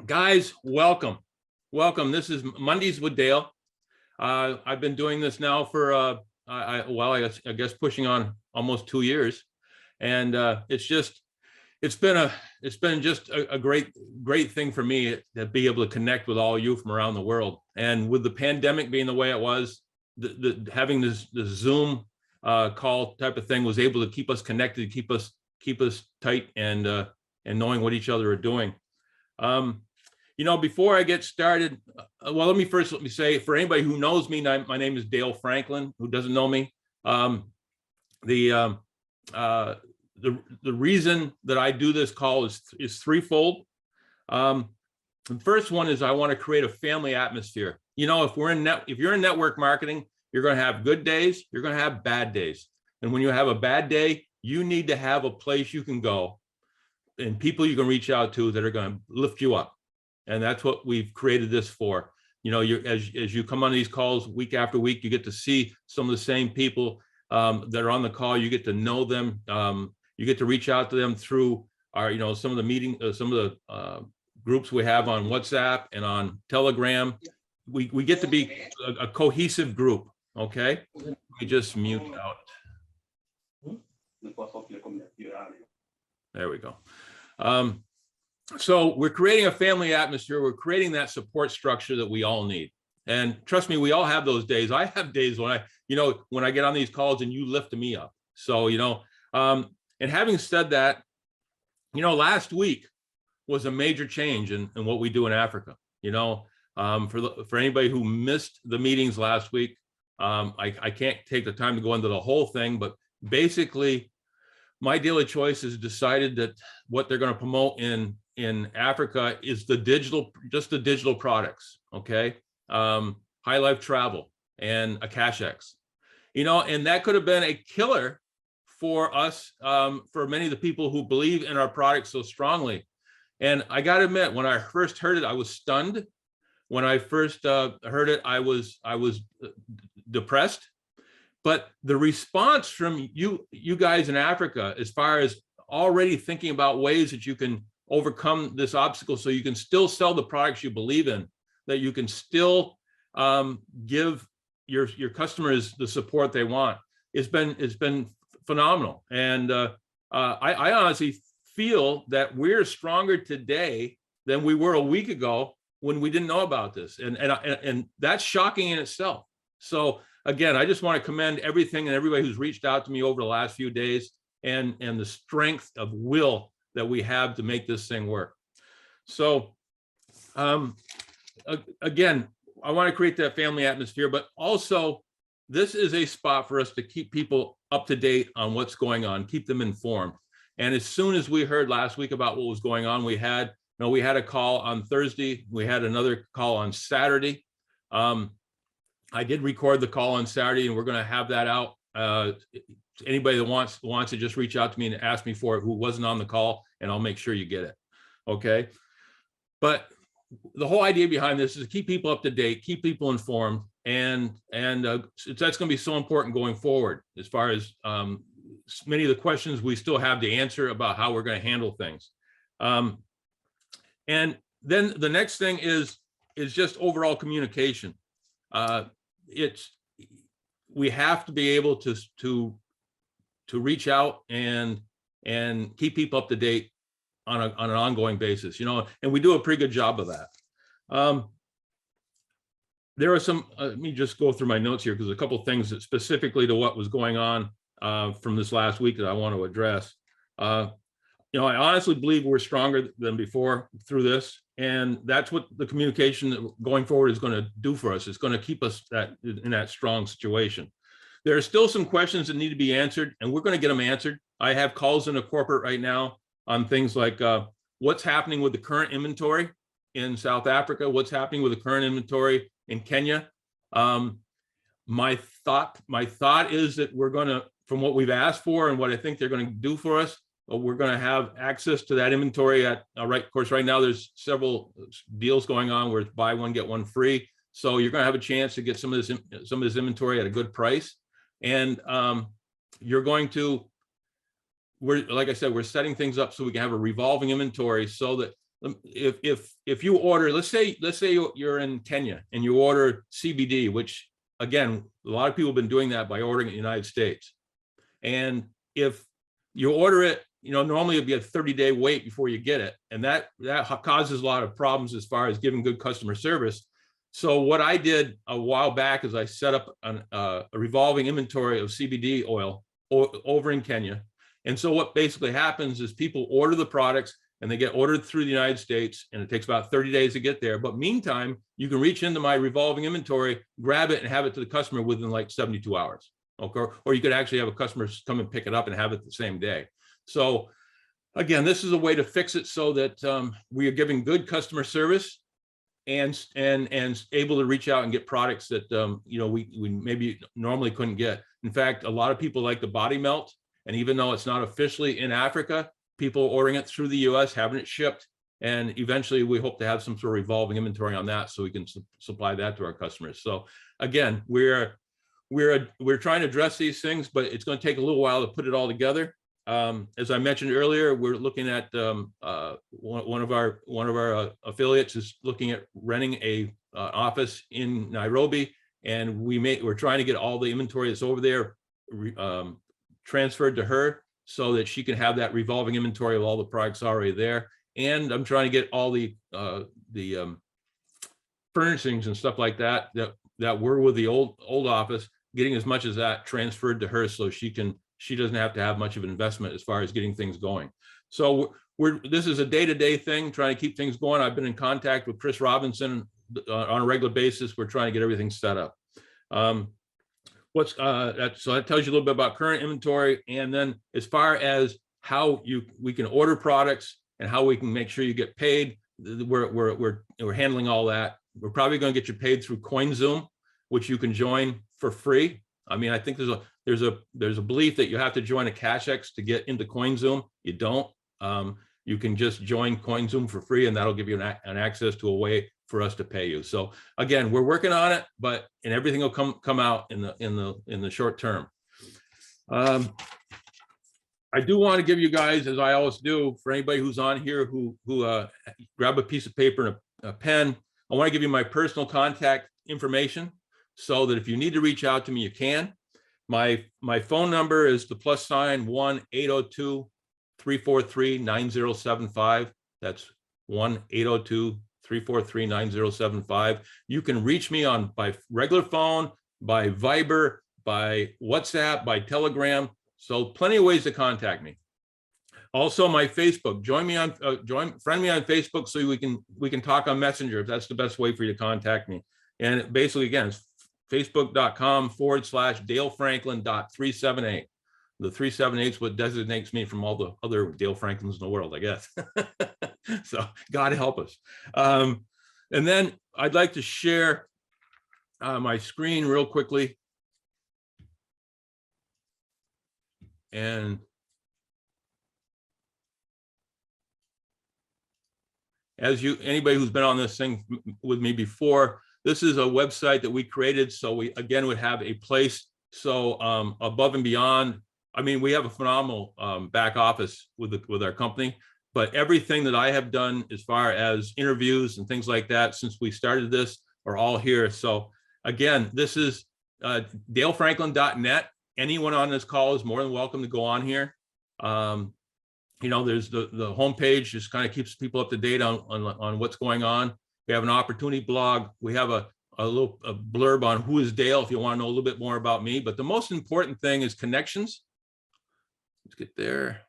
Guys, welcome. Welcome. This is Mondays with Dale. I've been doing this now for, I guess pushing on almost 2 years. And it's been just a great thing for me to be able to connect with all you from around the world. And with the pandemic being the way it was, having this Zoom call type of thing was able to keep us connected, keep us tight and knowing what each other are doing. Before I get started, well, let me say, for anybody who knows me, my name is Dale Franklin. Who doesn't know me, the reason that I do this call is threefold. The first one is I want to create a family atmosphere. If you're in network marketing, you're going to have good days, you're going to have bad days, and when you have a bad day, you need to have a place you can go and people you can reach out to that are going to lift you up. And that's what we've created this for. As you come on these calls week after week, you get to see some of the same people that are on the call. You get to know them. You get to reach out to them through our, some of the meetings, some of the groups we have on WhatsApp and on Telegram. We get to be a cohesive group. Okay. Let me just mute out. There we go. So we're creating a family atmosphere. We're creating that support structure that we all need. And trust me, we all have those days. I have days when I get on these calls and you lift me up. So, and having said that, last week was a major change in what we do in Africa. For anybody who missed the meetings last week, I can't take the time to go into the whole thing, but basically my dealer choice has decided that what they're going to promote in Africa is just the digital products. Okay. High Life Travel and a CashX, and that could have been a killer for us, for many of the people who believe in our products so strongly. And I got to admit, when I first heard it, I was stunned. When I first heard it, I was depressed. But the response from you guys in Africa, as far as already thinking about ways that you can overcome this obstacle so you can still sell the products you believe in, that you can still give your customers the support they want, it's been phenomenal. And I honestly feel that we're stronger today than we were a week ago when we didn't know about this. And that's shocking in itself. So again, I just want to commend everything and everybody who's reached out to me over the last few days and the strength of will that we have to make this thing work. So again, I want to create that family atmosphere, but also this is a spot for us to keep people up to date on what's going on, keep them informed. And as soon as we heard last week about what was going on, we had a call on Thursday. We had another call on Saturday. I did record the call on Saturday, and we're going to have that out. Anybody that wants to just reach out to me and ask me for it who wasn't on the call, and I'll make sure you get it. Okay. But the whole idea behind this is to keep people up to date, keep people informed, and that's going to be so important going forward as far as many of the questions we still have to answer about how we're going to handle things. And then the next thing is just overall communication. We have to be able to reach out and keep people up to date on an ongoing basis, and we do a pretty good job of that. There are some, let me just go through my notes here, because a couple of things that specifically to what was going on from this last week that I want to address. I honestly believe we're stronger than before through this, and that's what the communication going forward is going to do for us. It's going to keep us in that strong situation. There are still some questions that need to be answered, and we're going to get them answered. I have calls in a corporate right now on things like what's happening with the current inventory in South Africa, what's happening with the current inventory in Kenya. My thought is that we're going to, from what we've asked for and what I think they're going to do for us, we're going to have access to that inventory at of course, right now there's several deals going on where it's buy one, get one free. So you're going to have a chance to get some of this inventory at a good price. And like I said, we're setting things up so we can have a revolving inventory so that if you order, let's say you're in Kenya and you order CBD, which again, a lot of people have been doing that by ordering it in the United States. And if you order it, normally it'd be a 30-day wait before you get it. And that causes a lot of problems as far as giving good customer service. So what I did a while back is I set up a revolving inventory of CBD oil over in Kenya. And so what basically happens is people order the products and they get ordered through the United States, and it takes about 30 days to get there. But meantime, you can reach into my revolving inventory, grab it, and have it to the customer within like 72 hours. Okay, or you could actually have a customer come and pick it up and have it the same day. So again, this is a way to fix it so that we are giving good customer service and able to reach out and get products that we maybe normally couldn't get. In fact, a lot of people like the body melt, and even though it's not officially in Africa, people are ordering it through the US, having it shipped, and eventually we hope to have some sort of revolving inventory on that so we can supply that to our customers. So again, we're trying to address these things, but it's going to take a little while to put it all together. As I mentioned earlier, we're looking at one of our affiliates is looking at renting a office in Nairobi, and we're trying to get all the inventory that's over there transferred to her so that she can have that revolving inventory of all the products already there. And I'm trying to get all the furnishings and stuff like that were with the old office, getting as much as that transferred to her so she doesn't have to have much of an investment as far as getting things going. So this is a day-to-day thing, trying to keep things going. I've been in contact with Chris Robinson on a regular basis. We're trying to get everything set up. So that tells you a little bit about current inventory. And then as far as how we can order products and how we can make sure you get paid, we're handling all that. We're probably going to get you paid through CoinZoom, which you can join for free. I mean, I think there's a belief that you have to join a CashX to get into CoinZoom. You don't. You can just join CoinZoom for free, and that'll give you an access to a way for us to pay you. So again, we're working on it, and everything will come out in the short term. I do want to give you guys, as I always do, for anybody who's on here who grab a piece of paper and a pen, I want to give you my personal contact information so that if you need to reach out to me, you can. My phone number is the +1 802-343-9075. That's 1-802-343-9075. You can reach me by regular phone, by Viber, by WhatsApp, by Telegram. So plenty of ways to contact me. Also, my Facebook. Friend me on Facebook so we can talk on Messenger if that's the best way for you to contact me. And basically, again, it's facebook.com/DaleFranklin.378. The 378 is what designates me from all the other Dale Franklins in the world, I guess. So God help us. And then I'd like to share my screen real quickly. And anybody who's been on this thing with me before, this is a website that we created so we again would have a place. So above and beyond, I mean, we have a phenomenal back office with our company, but everything that I have done as far as interviews and things like that since we started this are all here. So again, this is DaleFranklin.net. Anyone on this call is more than welcome to go on here. There's the homepage just kind of keeps people up to date on what's going on. We have an opportunity blog. We have a little blurb on who is Dale if you want to know a little bit more about me. But the most important thing is connections. Let's get there.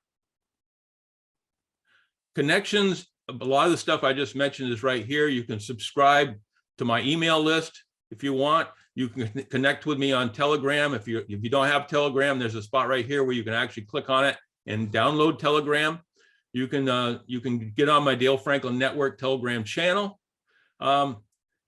Connections. A lot of the stuff I just mentioned is right here. You can subscribe to my email list if you want. You can connect with me on Telegram. If you don't have Telegram, there's a spot right here where you can actually click on it and download Telegram. You can get on my Dale Franklin Network Telegram channel.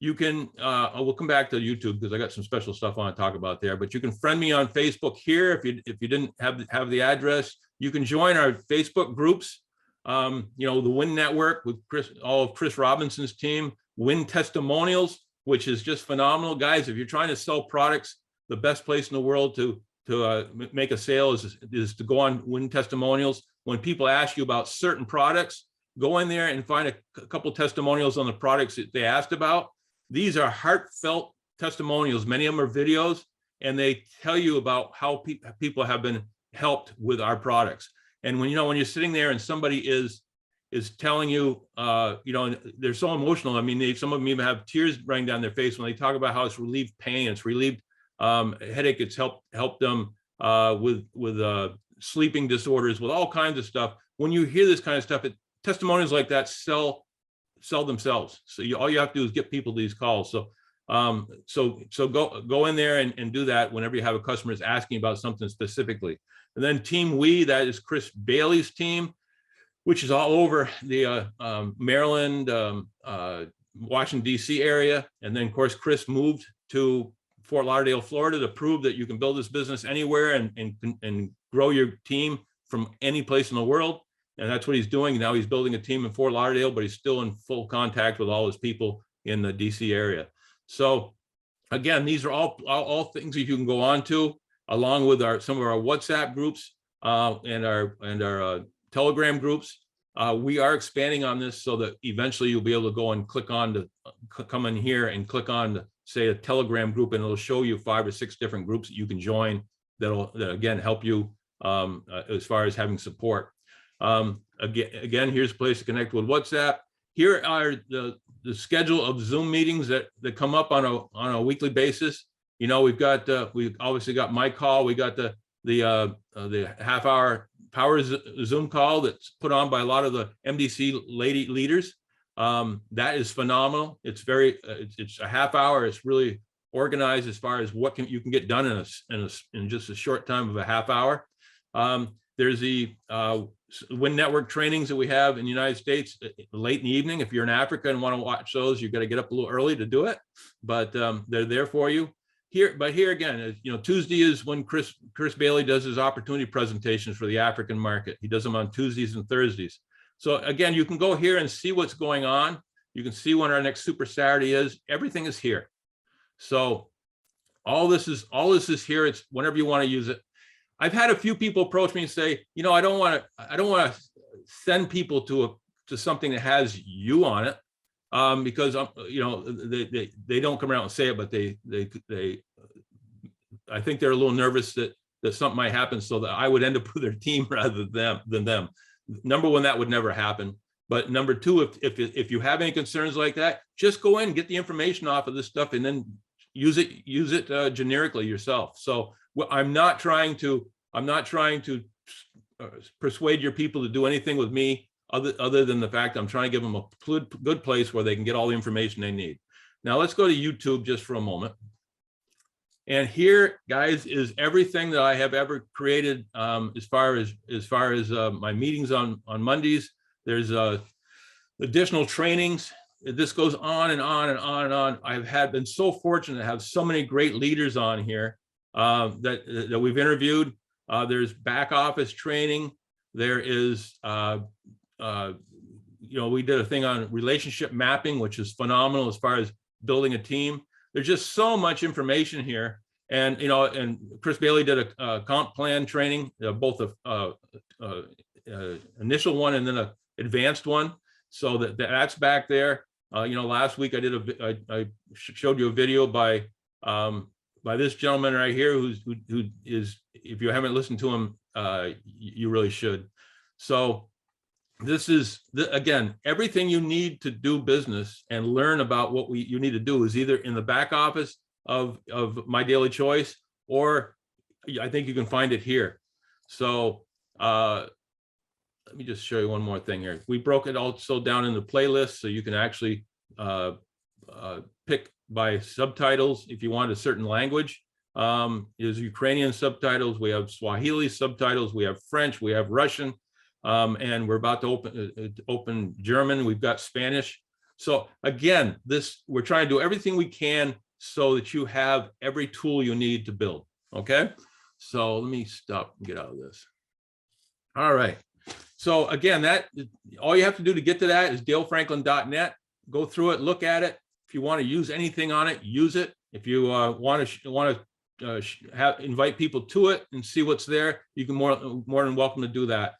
You can, we'll come back to YouTube because I got some special stuff I want to talk about there, but you can friend me on Facebook here. If you didn't have the address, you can join our Facebook groups. The Win Network with all of Chris Robinson's team, Win Testimonials, which is just phenomenal. Guys, if you're trying to sell products, the best place in the world to make a sale is to go on Win Testimonials. When people ask you about certain products, go in there and find a couple testimonials on the products that they asked about. These are heartfelt testimonials. Many of them are videos, and they tell you about how people have been helped with our products. And when you're sitting there and somebody is telling you, they're so emotional. I mean, some of them even have tears running down their face when they talk about how it's relieved pain, it's relieved headache, it's helped them with sleeping disorders, with all kinds of stuff. When you hear this kind of stuff, testimonials like that sell themselves. So all you have to do is get people these calls. So go in there and do that whenever you have a customer is asking about something specifically. And then Team We, that is Chris Bailey's team, which is all over the Maryland, Washington, D.C. area. And then, of course, Chris moved to Fort Lauderdale, Florida, to prove that you can build this business anywhere and grow your team from any place in the world. And that's what he's doing. Now he's building a team in Fort Lauderdale, but he's still in full contact with all his people in the DC area. So again, these are all things that you can go on to, along with some of our WhatsApp groups and our Telegram groups. We are expanding on this so that eventually you'll be able to go and click on to come in here and click on, say, a Telegram group, and it'll show you 5 or 6 different groups that you can join that again help you as far as having support. Again, here's a place to connect with WhatsApp. Here are the schedule of Zoom meetings that come up on a weekly basis. We've obviously got my call. We got the half-hour power Zoom call that's put on by a lot of the MDC lady leaders. That is phenomenal. It's a half hour. It's really organized as far as what you can get done in just a short time of a half hour. There's the Win Network trainings that we have in the United States late in the evening. If you're in Africa and want to watch those, you've got to get up a little early to do it, but they're there for you. Here again, Tuesday is when Chris Bailey does his opportunity presentations for the African market. He does them on Tuesdays and Thursdays. So again, you can go here and see what's going on. You can see when our next Super Saturday is. Everything is here. So all this is here. It's whenever you want to use it. I've had a few people approach me and say, I don't want to send people to something that has you on it. Because they don't come around and say it, but I think they're a little nervous that something might happen, so that I would end up with their team rather than them. Number one, that would never happen. But number two, if you have any concerns like that, just go in, get the information off of this stuff, and then use it generically yourself. So I'm not trying to persuade your people to do anything with me. Other than the fact I'm trying to give them a good place where they can get all the information they need. Now let's go to YouTube just for a moment. And here, guys, is everything that I have ever created as far as my meetings on Mondays. There's additional trainings. This goes on and on and on and on. I've been so fortunate to have so many great leaders on here that we've interviewed. There's back office training. There is we did a thing on relationship mapping, which is phenomenal as far as building a team. There's just so much information here. And, and Chris Bailey did a comp plan training, both a initial one and then an advanced one. So that's back there. Last week I showed you a video by this gentleman right here, who is, if you haven't listened to him, you really should. So this is, again, everything you need to do business and learn about what you need to do is either in the back office of My Daily Choice, or I think you can find it here. So let me just show you one more thing here. We broke it also down into playlists, so you can actually pick by subtitles if you want a certain language. There's Ukrainian subtitles, we have Swahili subtitles, we have French, we have Russian. And we're about to open German. We've got Spanish. So again, we're trying to do everything we can so that you have every tool you need to build. Okay. So let me stop and get out of this. All right. So again, all you have to do to get to that is dalefranklin.net. Go through it, look at it. If you want to use anything on it, use it. If you want to invite people to it and see what's there, you can more than welcome to do that.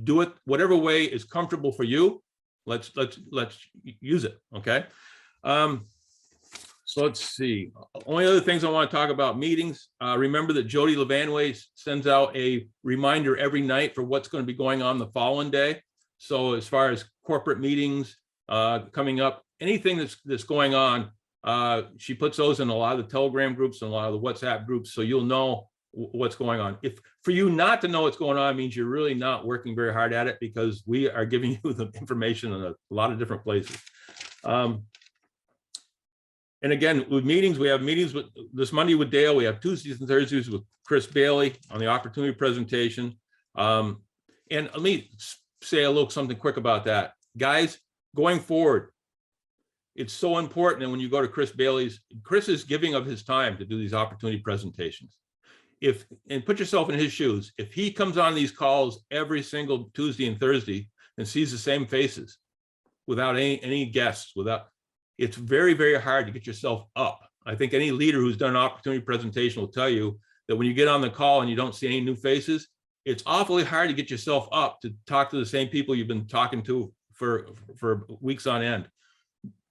Do it whatever way is comfortable for you. Let's use it. Okay. So let's see. Only other things I want to talk about: meetings. Remember that Jody Levanway sends out a reminder every night for what's going to be going on the following day. So as far as corporate meetings coming up, anything that's going on, she puts those in a lot of the Telegram groups and a lot of the WhatsApp groups, so you'll know what's going on. If for you not to know what's going on means you're really not working very hard at it, because we are giving you the information in a lot of different places. And again, with meetings, we have meetings with this Monday with Dale. We have Tuesdays and Thursdays with Chris Bailey on the opportunity presentation. And let me say a little something quick about that. Guys, going forward, it's so important. And when you go to Chris is giving of his time to do these opportunity presentations. And put yourself in his shoes. If he comes on these calls every single Tuesday and Thursday and sees the same faces without any guests, it's very, very hard to get yourself up. I think any leader who's done an opportunity presentation will tell you that when you get on the call and you don't see any new faces, it's awfully hard to get yourself up to talk to the same people you've been talking to for weeks on end.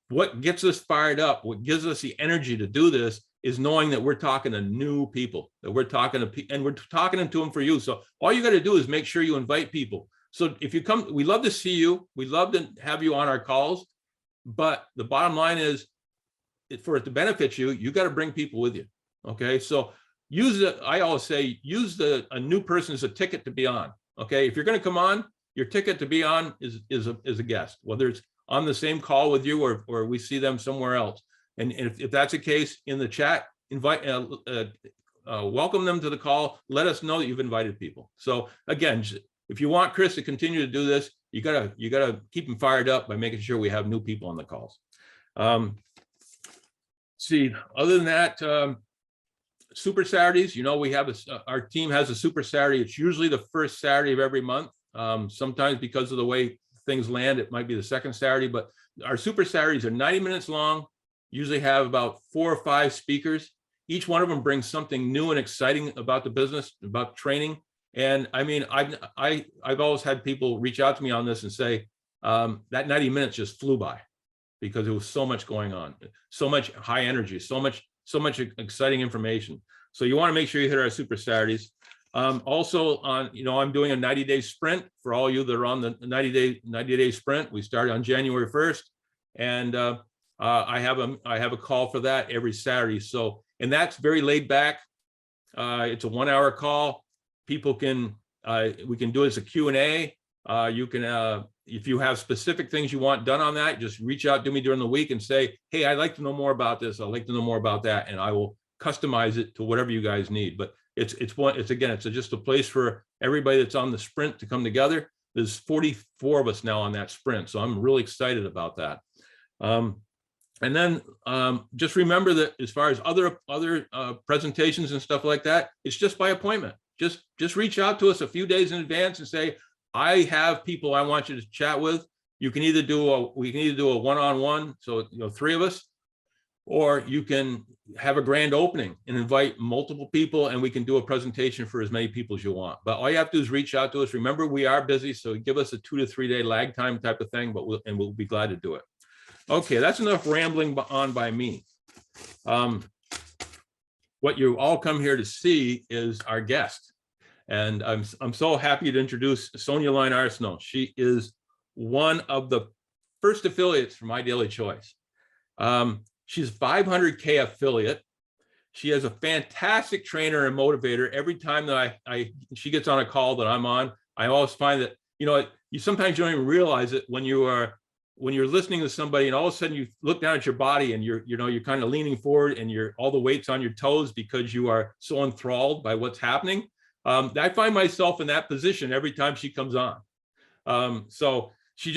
What gets us fired up, what gives us the energy to do this, is knowing that we're talking to new people, that we're talking to, and we're talking to them for you. So all you got to do is make sure you invite people. So if you come, we love to see you. We love to have you on our calls. But the bottom line is, for it to benefit you, you got to bring people with you. Okay. So I always say, use a new person as a ticket to be on. Okay. If you're going to come on, your ticket to be on is a guest, whether it's on the same call with you or we see them somewhere else. And if that's the case, in the chat, invite, welcome them to the call. Let us know that you've invited people. So again, if you want Chris to continue to do this, you gotta keep him fired up by making sure we have new people on the calls. See, other than that, Super Saturdays, we have our team has a Super Saturday. It's usually the first Saturday of every month. Sometimes because of the way things land, it might be the second Saturday, but our Super Saturdays are 90 minutes long, usually have about 4 or 5 speakers. Each one of them brings something new and exciting about the business, about training. And I mean, I've always had people reach out to me on this and say, that 90 minutes just flew by because there was so much going on, so much high energy, so much exciting information. So you want to make sure you hit our Super Saturdays. Also I'm doing a 90-day sprint for all you that are on the 90-day sprint. We started on January 1st, and I have a call for that every Saturday. So, and that's very laid back. It's a 1-hour call. People can, we can do it as a Q&A. You can, if you have specific things you want done on that, just reach out to me during the week and say, hey, I'd like to know more about this. I'd like to know more about that. And I will customize it to whatever you guys need. But it's just a place for everybody that's on the sprint to come together. There's 44 of us now on that sprint. So I'm really excited about that. And then just remember that as far as other presentations and stuff like that, it's just by appointment. Just reach out to us a few days in advance and say, I have people I want you to chat with. We can either do a one-on-one, so 3 of us, or you can have a grand opening and invite multiple people, and we can do a presentation for as many people as you want. But all you have to do is reach out to us. Remember, we are busy, so give us a 2 to 3 day lag time type of thing, but we'll be glad to do it. Okay, that's enough rambling on by me. What you all come here to see is our guest. And I'm so happy to introduce Sonia Arsenau. She is one of the first affiliates for My Daily Choice. She's a 500K affiliate. She has a fantastic trainer and motivator. Every time that she gets on a call that I'm on, I always find that, you sometimes you don't even realize it when you're listening to somebody and all of a sudden you look down at your body and you're kind of leaning forward and all the weight's on your toes because you are so enthralled by what's happening. I find myself in that position every time she comes on. So she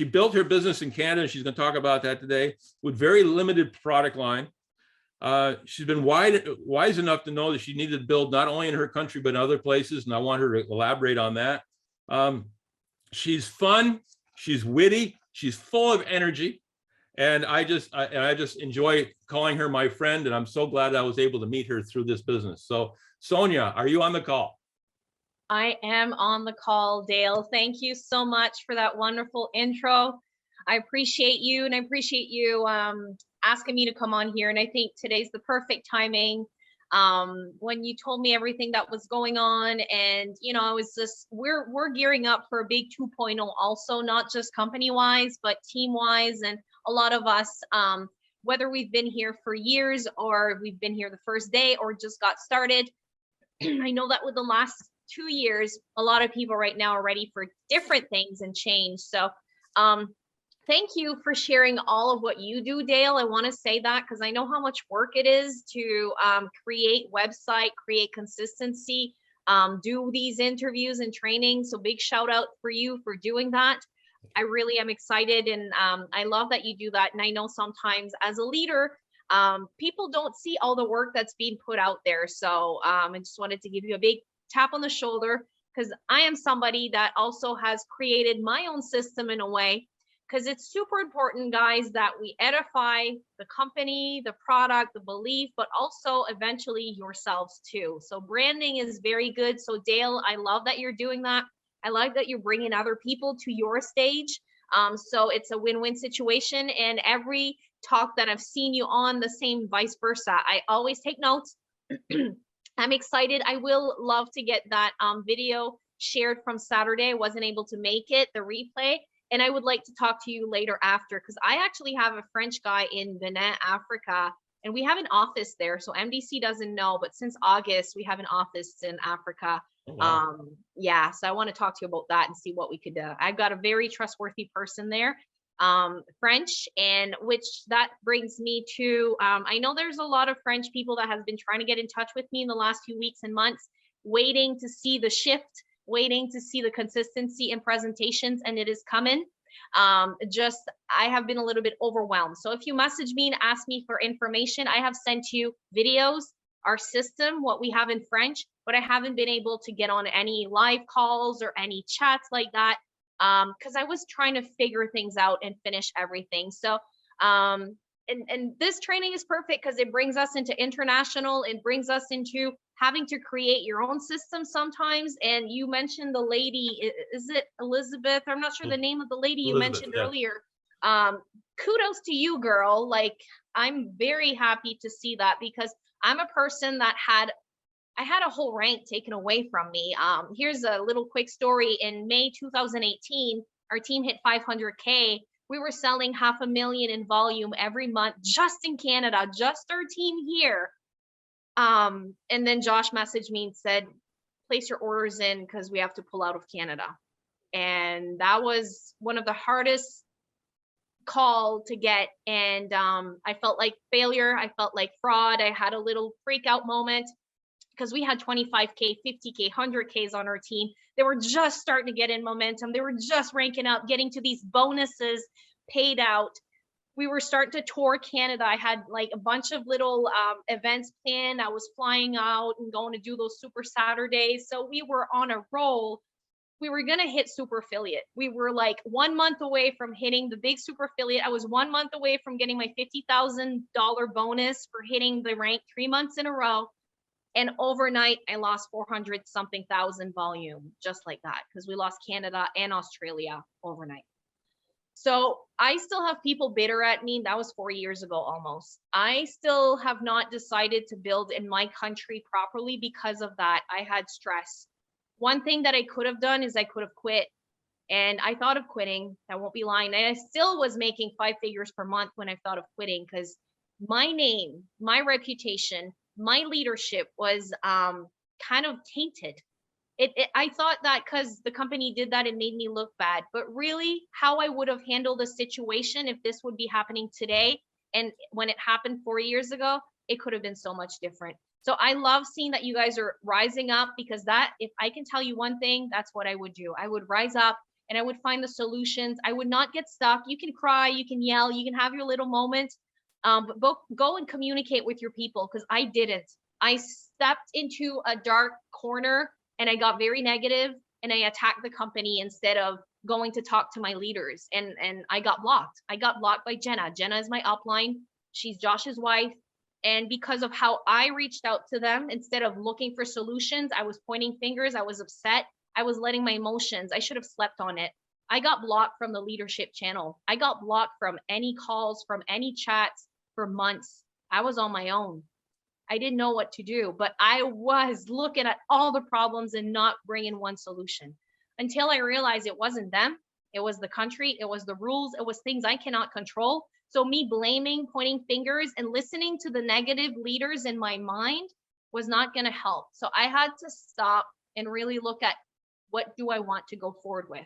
built her business in Canada. She's going to talk about that today with very limited product line. She's been wise enough to know that she needed to build not only in her country, but in other places. And I want her to elaborate on that. She's fun. She's witty. She's full of energy. And I just enjoy calling her my friend. And I'm so glad I was able to meet her through this business. So Sonia, are you on the call? I am on the call, Dale. Thank you so much for that wonderful intro. I appreciate you, and I appreciate you asking me to come on here. And I think today's the perfect timing. When you told me everything that was going on, and I was just we're gearing up for a big 2.0 also, not just company wise, but team wise, and a lot of us, whether we've been here for years or we've been here the first day or just got started. I know that with the last 2 years, a lot of people right now are ready for different things and change. So thank you for sharing all of what you do, Dale. I want to say that because I know how much work it is to create website, create consistency, do these interviews and training. So big shout out for you for doing that. I really am excited, and I love that you do that. And I know sometimes as a leader, people don't see all the work that's being put out there. So I just wanted to give you a big tap on the shoulder, because I am somebody that also has created my own system in a way, because it's super important, guys, that we edify the company, the product, the belief, but also eventually yourselves too. So branding is very good. So Dale, I love that you're doing that. I like that you're bringing other people to your stage. So it's a win-win situation. And every talk that I've seen you on, the same vice versa. I always take notes. I'm excited. I will love to get that video shared from Saturday. I wasn't able to make it, the replay. And I would like to talk to you later after, because I actually have a French guy in Benin, Africa, and we have an office there. So MDC doesn't know, but since August, we have an office in Africa. Oh, wow. Yeah, so I want to talk to you about that and see what we could do. I've got a very trustworthy person there, French, and which that brings me to, I know there's a lot of French people that has been trying to get in touch with me in the last few weeks and months, waiting to see the shift, waiting to see the consistency in presentations, and it is coming. I have been a little bit overwhelmed. So if you message me and ask me for information, I have sent you videos, our system, what we have in French, but I haven't been able to get on any live calls or any chats like that, because I was trying to figure things out and finish everything. So and this training is perfect because it brings us into international, it brings us into having to create your own system sometimes. And you mentioned the lady, is it Elizabeth? I'm not sure the name of the lady you mentioned earlier. Kudos to you, girl. Like, I'm very happy to see that, because I'm a person that I had a whole rank taken away from me. Here's a little quick story. In May 2018, our team hit 500K. We were selling $500,000 in volume every month, just in Canada, just our team here. And then Josh messaged me and said, place your orders in because we have to pull out of Canada. And that was one of the hardest call to get. And I felt like failure. I felt like fraud. I had a little freak out moment because we had 25K, 50K, 100Ks on our team. They were just starting to get in momentum. They were just ranking up, getting to these bonuses paid out. We were starting to tour Canada. I had like a bunch of little events planned. I was flying out and going to do those super Saturdays. So we were on a roll. We were going to hit super affiliate. We were like 1 month away from hitting the big super affiliate. I was 1 month away from getting my $50,000 bonus for hitting the rank 3 months in a row. And overnight, I lost 400 something thousand volume, just like that, because we lost Canada and Australia overnight. So I still have people bitter at me. That was 4 years ago almost. I still have not decided to build in my country properly because of that. I had stress. One thing that I could have done is I could have quit. And I thought of quitting. I won't be lying. And I still was making 5 figures per month when I thought of quitting, because my name, my reputation, my leadership was kind of tainted. I thought that because the company did that, it made me look bad. But really, how I would have handled the situation if this would be happening today, and when it happened 4 years ago, it could have been so much different. So I love seeing that you guys are rising up, because that, if I can tell you one thing, that's what I would do. I would rise up and I would find the solutions. I would not get stuck. You can cry, you can yell, you can have your little moments, but go and communicate with your people, because I didn't. I stepped into a dark corner and I got very negative and I attacked the company instead of going to talk to my leaders. And I got blocked. I got blocked by Jenna. Jenna is my upline. She's Josh's wife. And because of how I reached out to them, instead of looking for solutions, I was pointing fingers. I was upset. I was letting my emotions, I should have slept on it. I got blocked from the leadership channel. I got blocked from any calls, from any chats for months. I was on my own. I didn't know what to do, but I was looking at all the problems and not bringing one solution until I realized it wasn't them. It was the country. It was the rules. It was things I cannot control. So me blaming, pointing fingers, and listening to the negative leaders in my mind was not going to help. So I had to stop and really look at, what do I want to go forward with?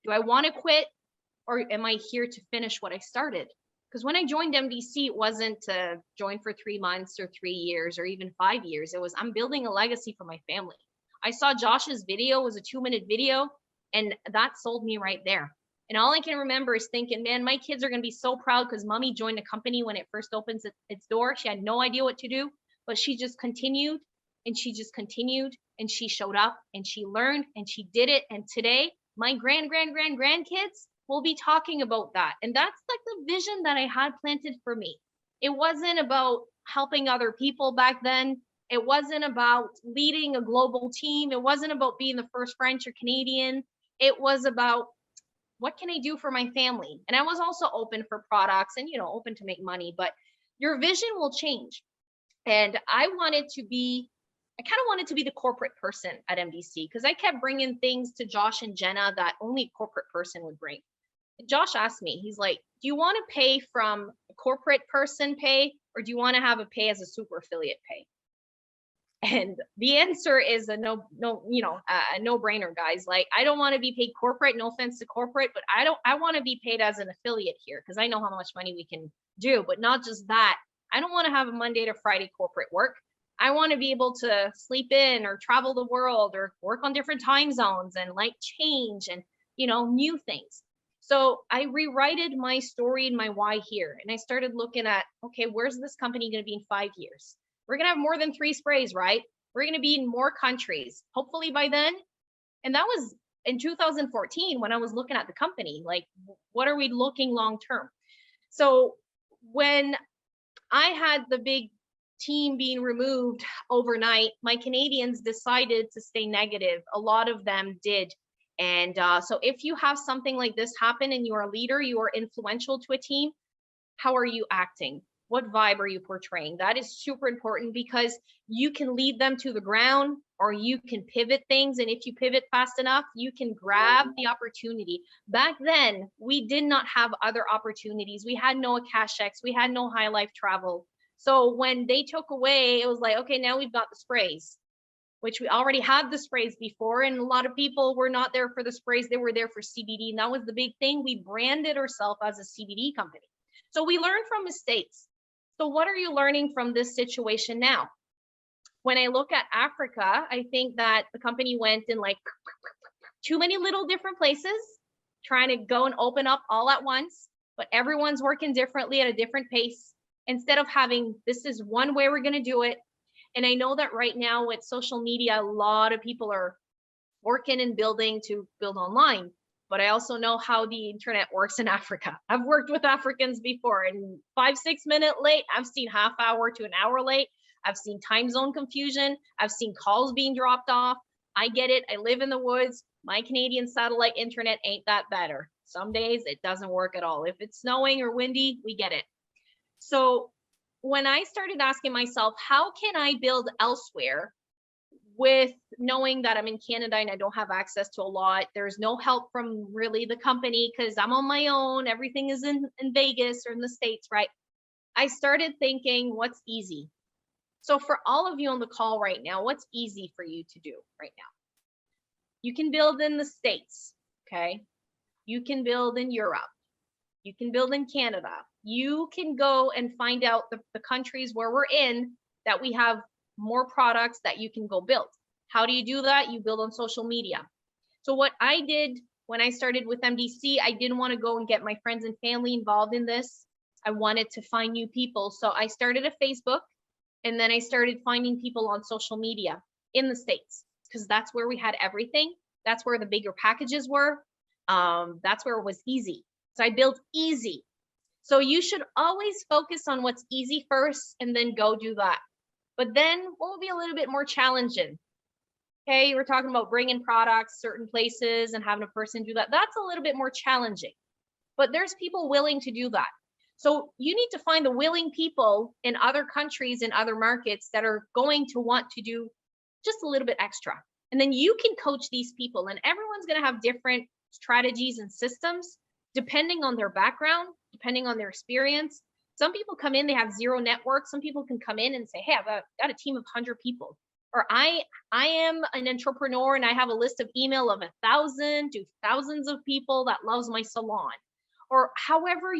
Do I want to quit, or am I here to finish what I started? Because when I joined MDC, it wasn't to join for 3 months or 3 years or even 5 years. It was, I'm building a legacy for my family. I saw Josh's video, it was a 2-minute video, and that sold me right there. And all I can remember is thinking, man, my kids are going to be so proud because mommy joined a company when it first opens its door. She had no idea what to do, but she just continued and she just continued and she showed up and she learned and she did it. And today, my grandkids will be talking about that. And that's like the vision that I had planted for me. It wasn't about helping other people back then. It wasn't about leading a global team. It wasn't about being the first French or Canadian. It was about, what can I do for my family? And I was also open for products and, you know, open to make money, but your vision will change. And I kind of wanted to be the corporate person at MDC, because I kept bringing things to Josh and Jenna that only a corporate person would bring. And Josh asked me, he's like, do you want to pay from a corporate person pay, or do you want to have a pay as a super affiliate pay? And the answer is a no-brainer, guys. Like, I don't want to be paid corporate, no offense to corporate, but I want to be paid as an affiliate here, because I know how much money we can do. But not just that, I don't want to have a Monday to Friday corporate work. I want to be able to sleep in or travel the world or work on different time zones and like change and, you know, new things. So I rewrited my story and my why here. And I started looking at, okay, where's this company going to be in 5 years? We're going to have more than 3 sprays, right? We're going to be in more countries, hopefully by then. And that was in 2014 when I was looking at the company, like, what are we looking long term? So when I had the big team being removed overnight, my Canadians decided to stay negative. A lot of them did. And so if you have something like this happen and you're a leader, you are influential to a team, how are you acting? What vibe are you portraying? That is super important, because you can lead them to the ground or you can pivot things. And if you pivot fast enough, you can grab the opportunity. Back then, we did not have other opportunities. We had no cash checks. We had no high life travel. So when they took away, it was like, okay, now we've got the sprays, which we already had the sprays before. And a lot of people were not there for the sprays. They were there for CBD. And that was the big thing. We branded ourselves as a CBD company. So we learned from mistakes. So what are you learning from this situation now? When I look at Africa, I think that the company went in like too many little different places, trying to go and open up all at once, but everyone's working differently at a different pace. Instead of having, this is one way we're going to do it. And I know that right now with social media, a lot of people are working and building to build online. But I also know how the internet works in Africa. I've worked with Africans before, and 5-6 minute late, I've seen half hour to an hour late. I've seen time zone confusion. I've seen calls being dropped off. I get it. I live in the woods. My Canadian satellite internet ain't that better. Some days it doesn't work at all. If it's snowing or windy, we get it. So when I started asking myself, how can I build elsewhere, with knowing that I'm in Canada and I don't have access to a lot, there's no help from really the company because I'm on my own, everything is in Vegas or in the States, right? I started thinking, what's easy? So for all of you on the call right now, what's easy for you to do right now? You can build in the States, okay? You can build in Europe. You can build in Canada. You can go and find out the countries where we're in that we have more products that you can go build. How do you do that? You build on social media. So what I did when I started with MDC, I didn't want to go and get my friends and family involved in this. I wanted to find new people. So I started a Facebook, and then I started finding people on social media in the States, because that's where we had everything. That's where the bigger packages were. That's where it was easy. So I built easy. So you should always focus on what's easy first and then go do that. But then what will be a little bit more challenging? Okay, we're talking about bringing products certain places and having a person do that. That's a little bit more challenging, but there's people willing to do that. So you need to find the willing people in other countries and other markets that are going to want to do just a little bit extra. And then you can coach these people, and everyone's going to have different strategies and systems depending on their background, depending on their experience. Some people come in, they have zero network. Some people can come in and say, hey, I've got a team of 100 people. Or I am an entrepreneur and I have a list of email of 1,000 to thousands of people that loves my salon. Or however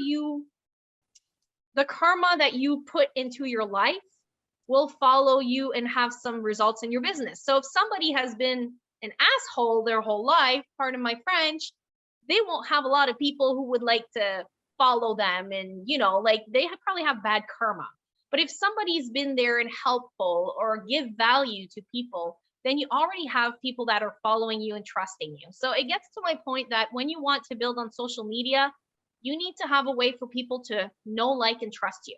the karma that you put into your life will follow you and have some results in your business. So if somebody has been an asshole their whole life, pardon my French, they won't have a lot of people who would like to follow them, and like they probably have bad karma. But if somebody's been there and helpful or give value to people, then you already have people that are following you and trusting you. So it gets to my point that when you want to build on social media, you need to have a way for people to know, like, and trust you.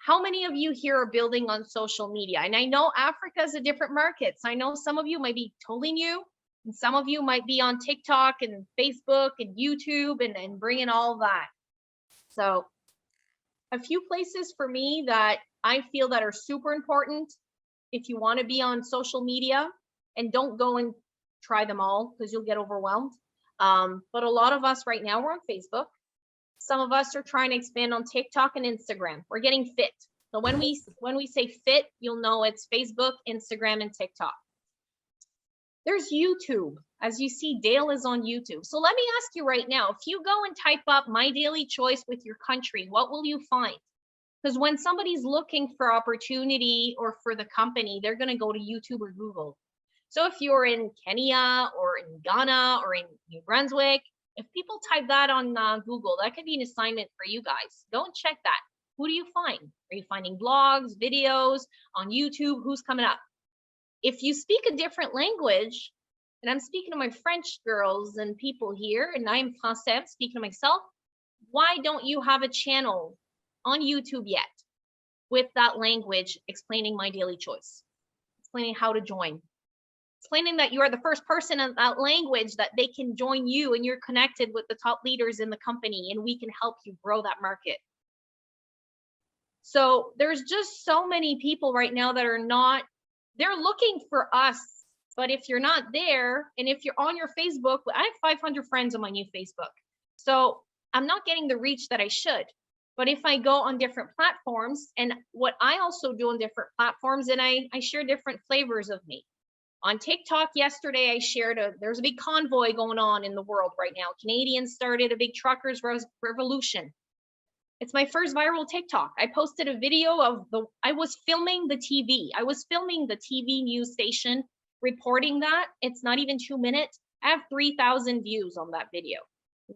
How many of you here are building on social media? And I know Africa is a different market. So I know some of you might be totally new, and some of you might be on TikTok and Facebook and YouTube and bringing all that. So a few places for me that I feel that are super important if you want to be on social media, and don't go and try them all because you'll get overwhelmed. But a lot of us right now, we're on Facebook. Some of us are trying to expand on TikTok and Instagram. We're getting fit. So when we say fit, you'll know it's Facebook, Instagram, and TikTok. There's YouTube. As you see, Dale is on YouTube. So let me ask you right now, if you go and type up My Daily Choice with your country, what will you find? Because when somebody's looking for opportunity or for the company, they're going to go to YouTube or Google. So if you're in Kenya or in Ghana or in New Brunswick, if people type that on Google, that could be an assignment for you guys. Go and check that. Who do you find? Are you finding blogs, videos on YouTube? Who's coming up? If you speak a different language, and I'm speaking to my French girls and people here, and I'm Français, I'm speaking to myself, why don't you have a channel on YouTube yet with that language explaining My Daily Choice, explaining how to join, explaining that you are the first person in that language that they can join you and you're connected with the top leaders in the company and we can help you grow that market. So there's just so many people right now that are not, they're looking for us. But if you're not there, and if you're on your Facebook, I have 500 friends on my new Facebook. So I'm not getting the reach that I should. But if I go on different platforms, and what I also do on different platforms, and I share different flavors of me. On TikTok yesterday, I shared there's a big convoy going on in the world right now. Canadians started a big truckers revolution. It's my first viral TikTok. I posted a video of I was filming the TV. I was filming the TV news station reporting that. It's not even 2 minutes. I have 3,000 views on that video.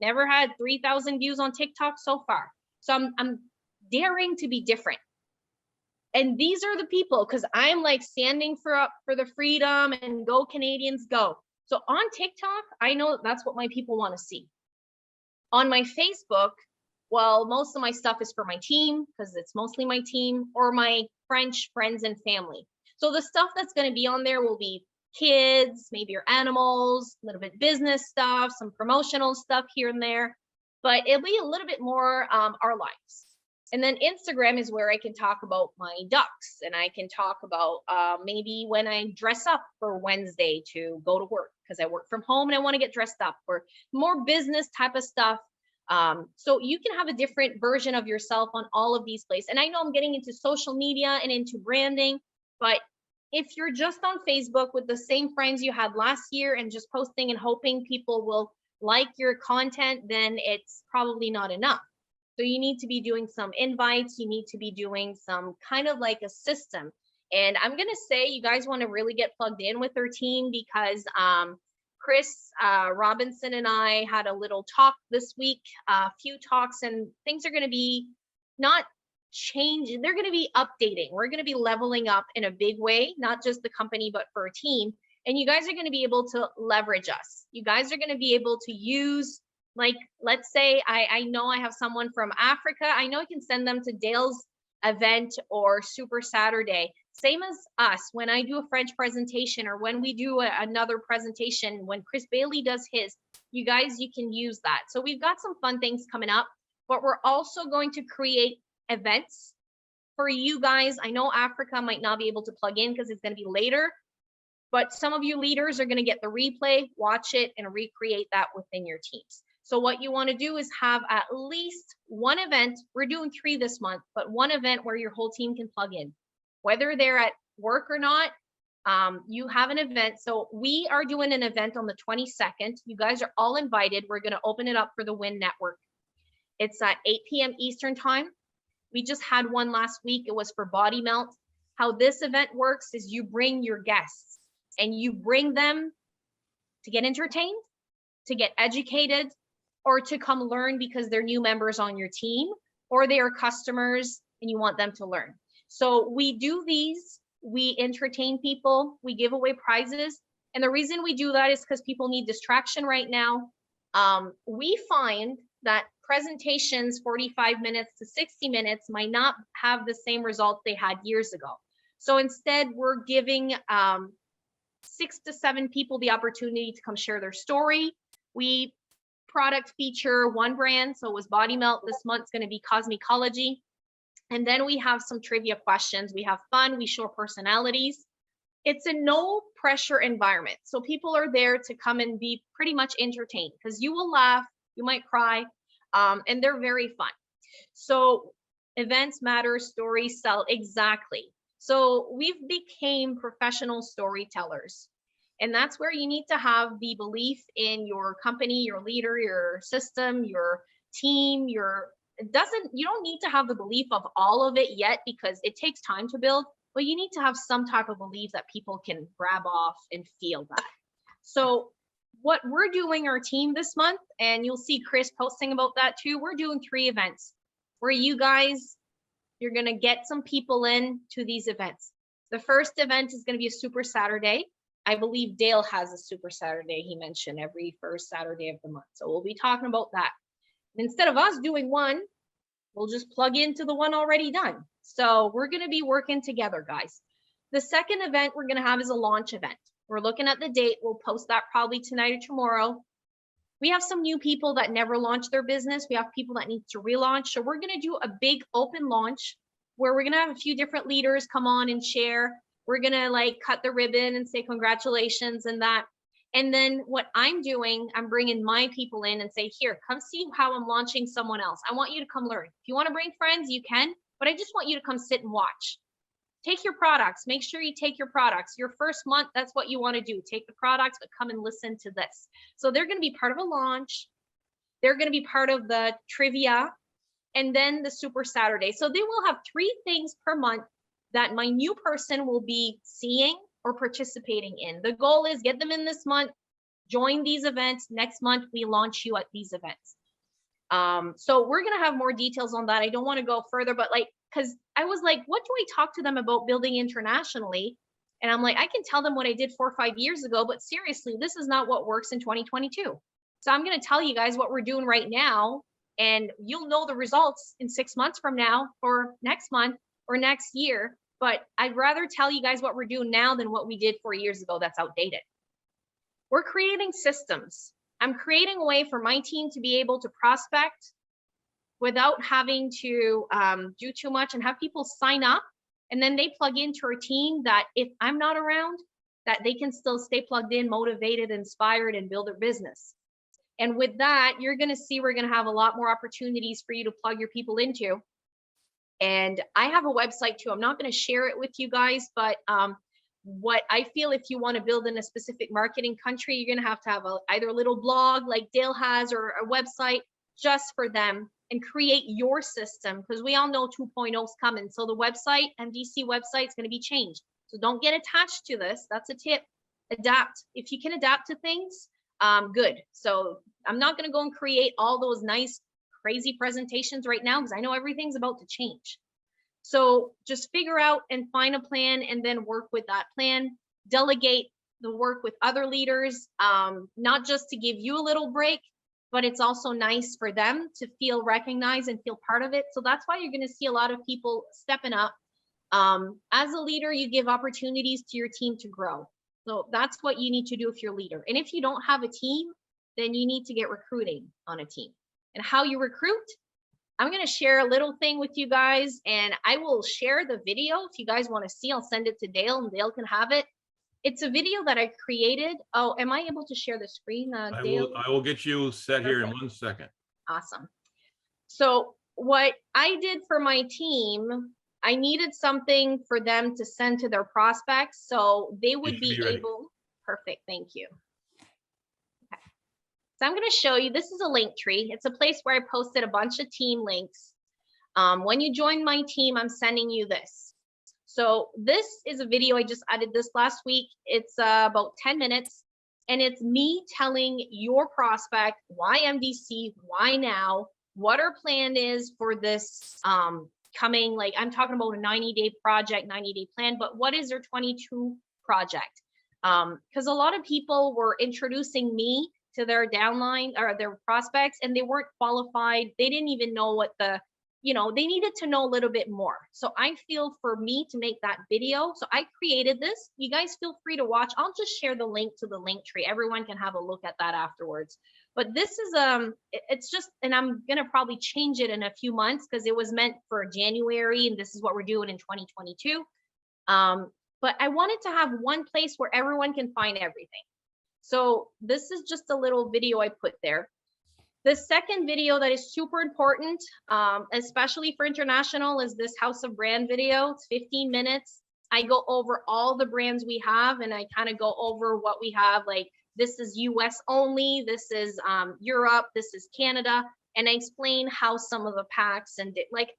Never had 3,000 views on TikTok so far. So I'm daring to be different. And these are the people, because I'm like standing for the freedom and go Canadians go. So on TikTok, I know that's what my people want to see. On my Facebook, well, most of my stuff is for my team, because it's mostly my team or my French friends and family. So the stuff that's going to be on there will be kids, maybe your animals, a little bit business stuff, some promotional stuff here and there, but it'll be a little bit more our lives. And then Instagram is where I can talk about my ducks, and I can talk about maybe when I dress up for Wednesday to go to work, because I work from home and I want to get dressed up, or more business type of stuff. So you can have a different version of yourself on all of these places. And I know I'm getting into social media and into branding, but if you're just on Facebook with the same friends you had last year and just posting and hoping people will like your content, then it's probably not enough. So you need to be doing some invites. You need to be doing some kind of like a system. And I'm going to say you guys want to really get plugged in with our team, because Chris Robinson and I had a little talk this week, a few talks, and things are going to be not changing. They're going to be updating. We're going to be leveling up in a big way, not just the company, but for a team. And you guys are going to be able to leverage us. You guys are going to be able to use Like, let's say I know I have someone from Africa. I know I can send them to Dale's event or Super Saturday. Same as us, when I do a French presentation or when we do another presentation, when Chris Bailey does his, you guys, you can use that. So we've got some fun things coming up, but we're also going to create events for you guys. I know Africa might not be able to plug in because it's going to be later, but some of you leaders are going to get the replay, watch it, and recreate that within your teams. So what you want to do is have at least one event. We're doing 3 this month, but one event where your whole team can plug in, whether they're at work or not. You have an event. So we are doing an event on the 22nd. You guys are all invited. We're going to open it up for the WIN Network. It's at 8 p.m. Eastern time. We just had one last week. It was for Body Melt. How this event works is you bring your guests and you bring them to get entertained, to get educated, or to come learn because they're new members on your team, or they are customers and you want them to learn. So we do these, we entertain people, we give away prizes. And the reason we do that is because people need distraction right now. We find that presentations 45 minutes to 60 minutes might not have the same results they had years ago. So instead, we're giving 6 to 7 people the opportunity to come share their story. We product feature one brand. So it was Body Melt. This month's going to be Cosmecology. And then we have some trivia questions. We have fun. We show personalities. It's a no pressure environment. So people are there to come and be pretty much entertained because you will laugh, you might cry, and they're very fun. So events matter, stories sell. Exactly. So we've became professional storytellers. And that's where you need to have the belief in your company, your leader, your system, your team, you don't need to have the belief of all of it yet because it takes time to build, but you need to have some type of belief that people can grab off and feel that. So what we're doing, our team this month, and you'll see Chris posting about that too, we're doing 3 events where you guys, you're going to get some people in to these events. The first event is going to be a Super Saturday. I believe Dale has a Super Saturday, he mentioned, every first Saturday of the month. So we'll be talking about that. And instead of us doing one, we'll just plug into the one already done. So we're going to be working together, guys. The second event we're going to have is a launch event. We're looking at the date. We'll post that probably tonight or tomorrow. We have some new people that never launched their business. We have people that need to relaunch. So we're going to do a big open launch where we're going to have a few different leaders come on and share. We're going to like cut the ribbon and say congratulations and that. And then what I'm doing, I'm bringing my people in and say, here, come see how I'm launching someone else. I want you to come learn. If you want to bring friends, you can, but I just want you to come sit and watch. Take your products. Make sure you take your products. Your first month, that's what you want to do. Take the products, but come and listen to this. So they're going to be part of a launch. They're going to be part of the trivia and then the Super Saturday. So they will have 3 things per month that my new person will be seeing or participating in. The goal is get them in this month, join these events. Next month, we launch you at these events. So we're going to have more details on that. I don't want to go further, but like, because I was like, what do I talk to them about building internationally? And I'm like, I can tell them what I did 4 or 5 years ago, but seriously, this is not what works in 2022. So I'm going to tell you guys what we're doing right now, and you'll know the results in 6 months from now or next month or next year. But I'd rather tell you guys what we're doing now than what we did 4 years ago that's outdated. We're creating systems. I'm creating a way for my team to be able to prospect without having to do too much and have people sign up. And then they plug into our team that if I'm not around, that they can still stay plugged in, motivated, inspired, and build their business. And with that, you're going to see we're going to have a lot more opportunities for you to plug your people into. And I have a website too. I'm not going to share it with you guys, but what I feel, if you want to build in a specific marketing country, you're going to have either a little blog like Dale has or a website just for them, and create your system, because we all know 2.0 is coming. So the website, MDC website, is going to be changed. So don't get attached to this. That's a tip. Adapt. If you can adapt to things, good. So I'm not going to go and create all those nice, crazy presentations right now because I know everything's about to change. So just figure out and find a plan and then work with that plan. Delegate the work with other leaders, not just to give you a little break, but it's also nice for them to feel recognized and feel part of it. So that's why you're going to see a lot of people stepping up. As a leader, you give opportunities to your team to grow. So that's what you need to do if you're a leader. And if you don't have a team, then you need to get recruiting on a team. And how you recruit, I'm going to share a little thing with you guys, and I will share the video. If you guys want to see, I'll send it to Dale and Dale can have it. It's a video that I created. Oh, am I able to share the screen, Dale? I will get you set here in 1 second. Awesome. So what I did for my team, I needed something for them to send to their prospects so they would be able. Perfect. Thank you. Okay. So I'm going to show you, this is a link tree. It's a place where I posted a bunch of team links. When you join my team, I'm sending you this. So this is a video. I just added this last week. It's about 10 minutes. And it's me telling your prospect why MDC, why now, what our plan is for this coming, like I'm talking about a 90-day project, 90-day plan, but what is their 22 project? Because a lot of people were introducing me to their downline or their prospects, and they weren't qualified. They didn't even know what the, they needed to know a little bit more. So I feel for me to make that video. So I created this. You guys feel free to watch. I'll just share the link to the link tree. Everyone can have a look at that afterwards. But this is, it's just, and I'm going to probably change it in a few months because it was meant for January and this is what we're doing in 2022. But I wanted to have one place where everyone can find everything. So this is just a little video I put there. The second video that is super important, especially for international, is this House of Brand video. It's 15 minutes. I go over all the brands we have and I kind of go over what we have, like this is US only, this is Europe, this is Canada, and I explain how some of the packs and like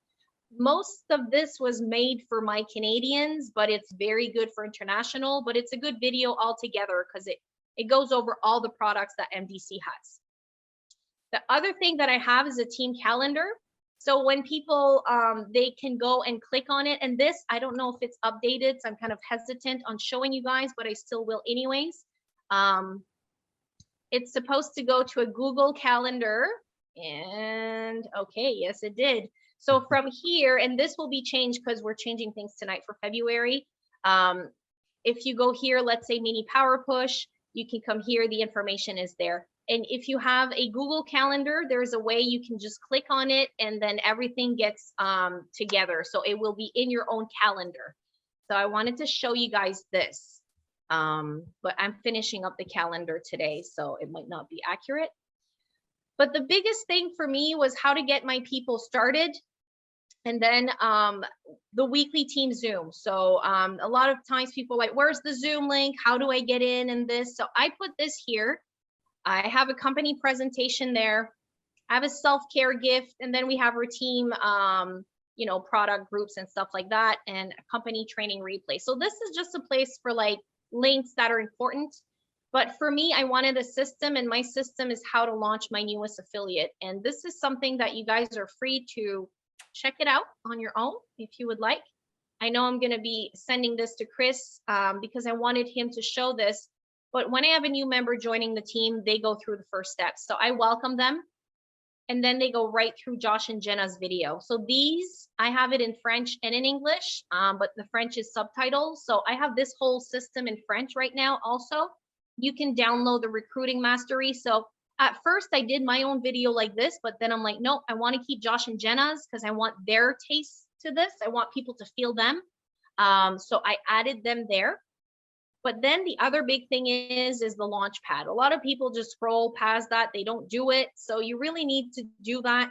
most of this was made for my Canadians, but it's very good for international, but it's a good video altogether because it goes over all the products that MDC has. The other thing that I have is a team calendar. So when people, they can go and click on it. And this, I don't know if it's updated, so I'm kind of hesitant on showing you guys, but I still will anyways. It's supposed to go to a Google Calendar. And okay, yes, it did. So from here, and this will be changed because we're changing things tonight for February. If you go here, let's say mini power push, you can come here, the information is there. And if you have a Google Calendar, there's a way you can just click on it and then everything gets together. So it will be in your own calendar. So I wanted to show you guys this, but I'm finishing up the calendar today, so it might not be accurate. But the biggest thing for me was how to get my people started. And then the weekly team Zoom. So a lot of times people are like, where's the Zoom link? How do I get in and this? So I put this here. I have a company presentation there. I have a self-care gift, and then we have our team, product groups and stuff like that, and a company training replay. So this is just a place for like links that are important. But for me, I wanted a system, and my system is how to launch my newest affiliate. And this is something that you guys are free to check it out on your own if you would like. I know I'm going to be sending this to Chris because I wanted him to show this. But when I have a new member joining the team, they go through the first steps. So I welcome them, and then they go right through Josh and Jenna's video. So these, I have it in French and in English, but the French is subtitles. So I have this whole system in French right now also. You can download the Recruiting Mastery. So at first I did my own video like this, but then I'm like, nope, I want to keep Josh and Jenna's because I want their taste to this. I want people to feel them. So I added them there. But then the other big thing is the launch pad. A lot of people just scroll past that. They don't do it. So you really need to do that.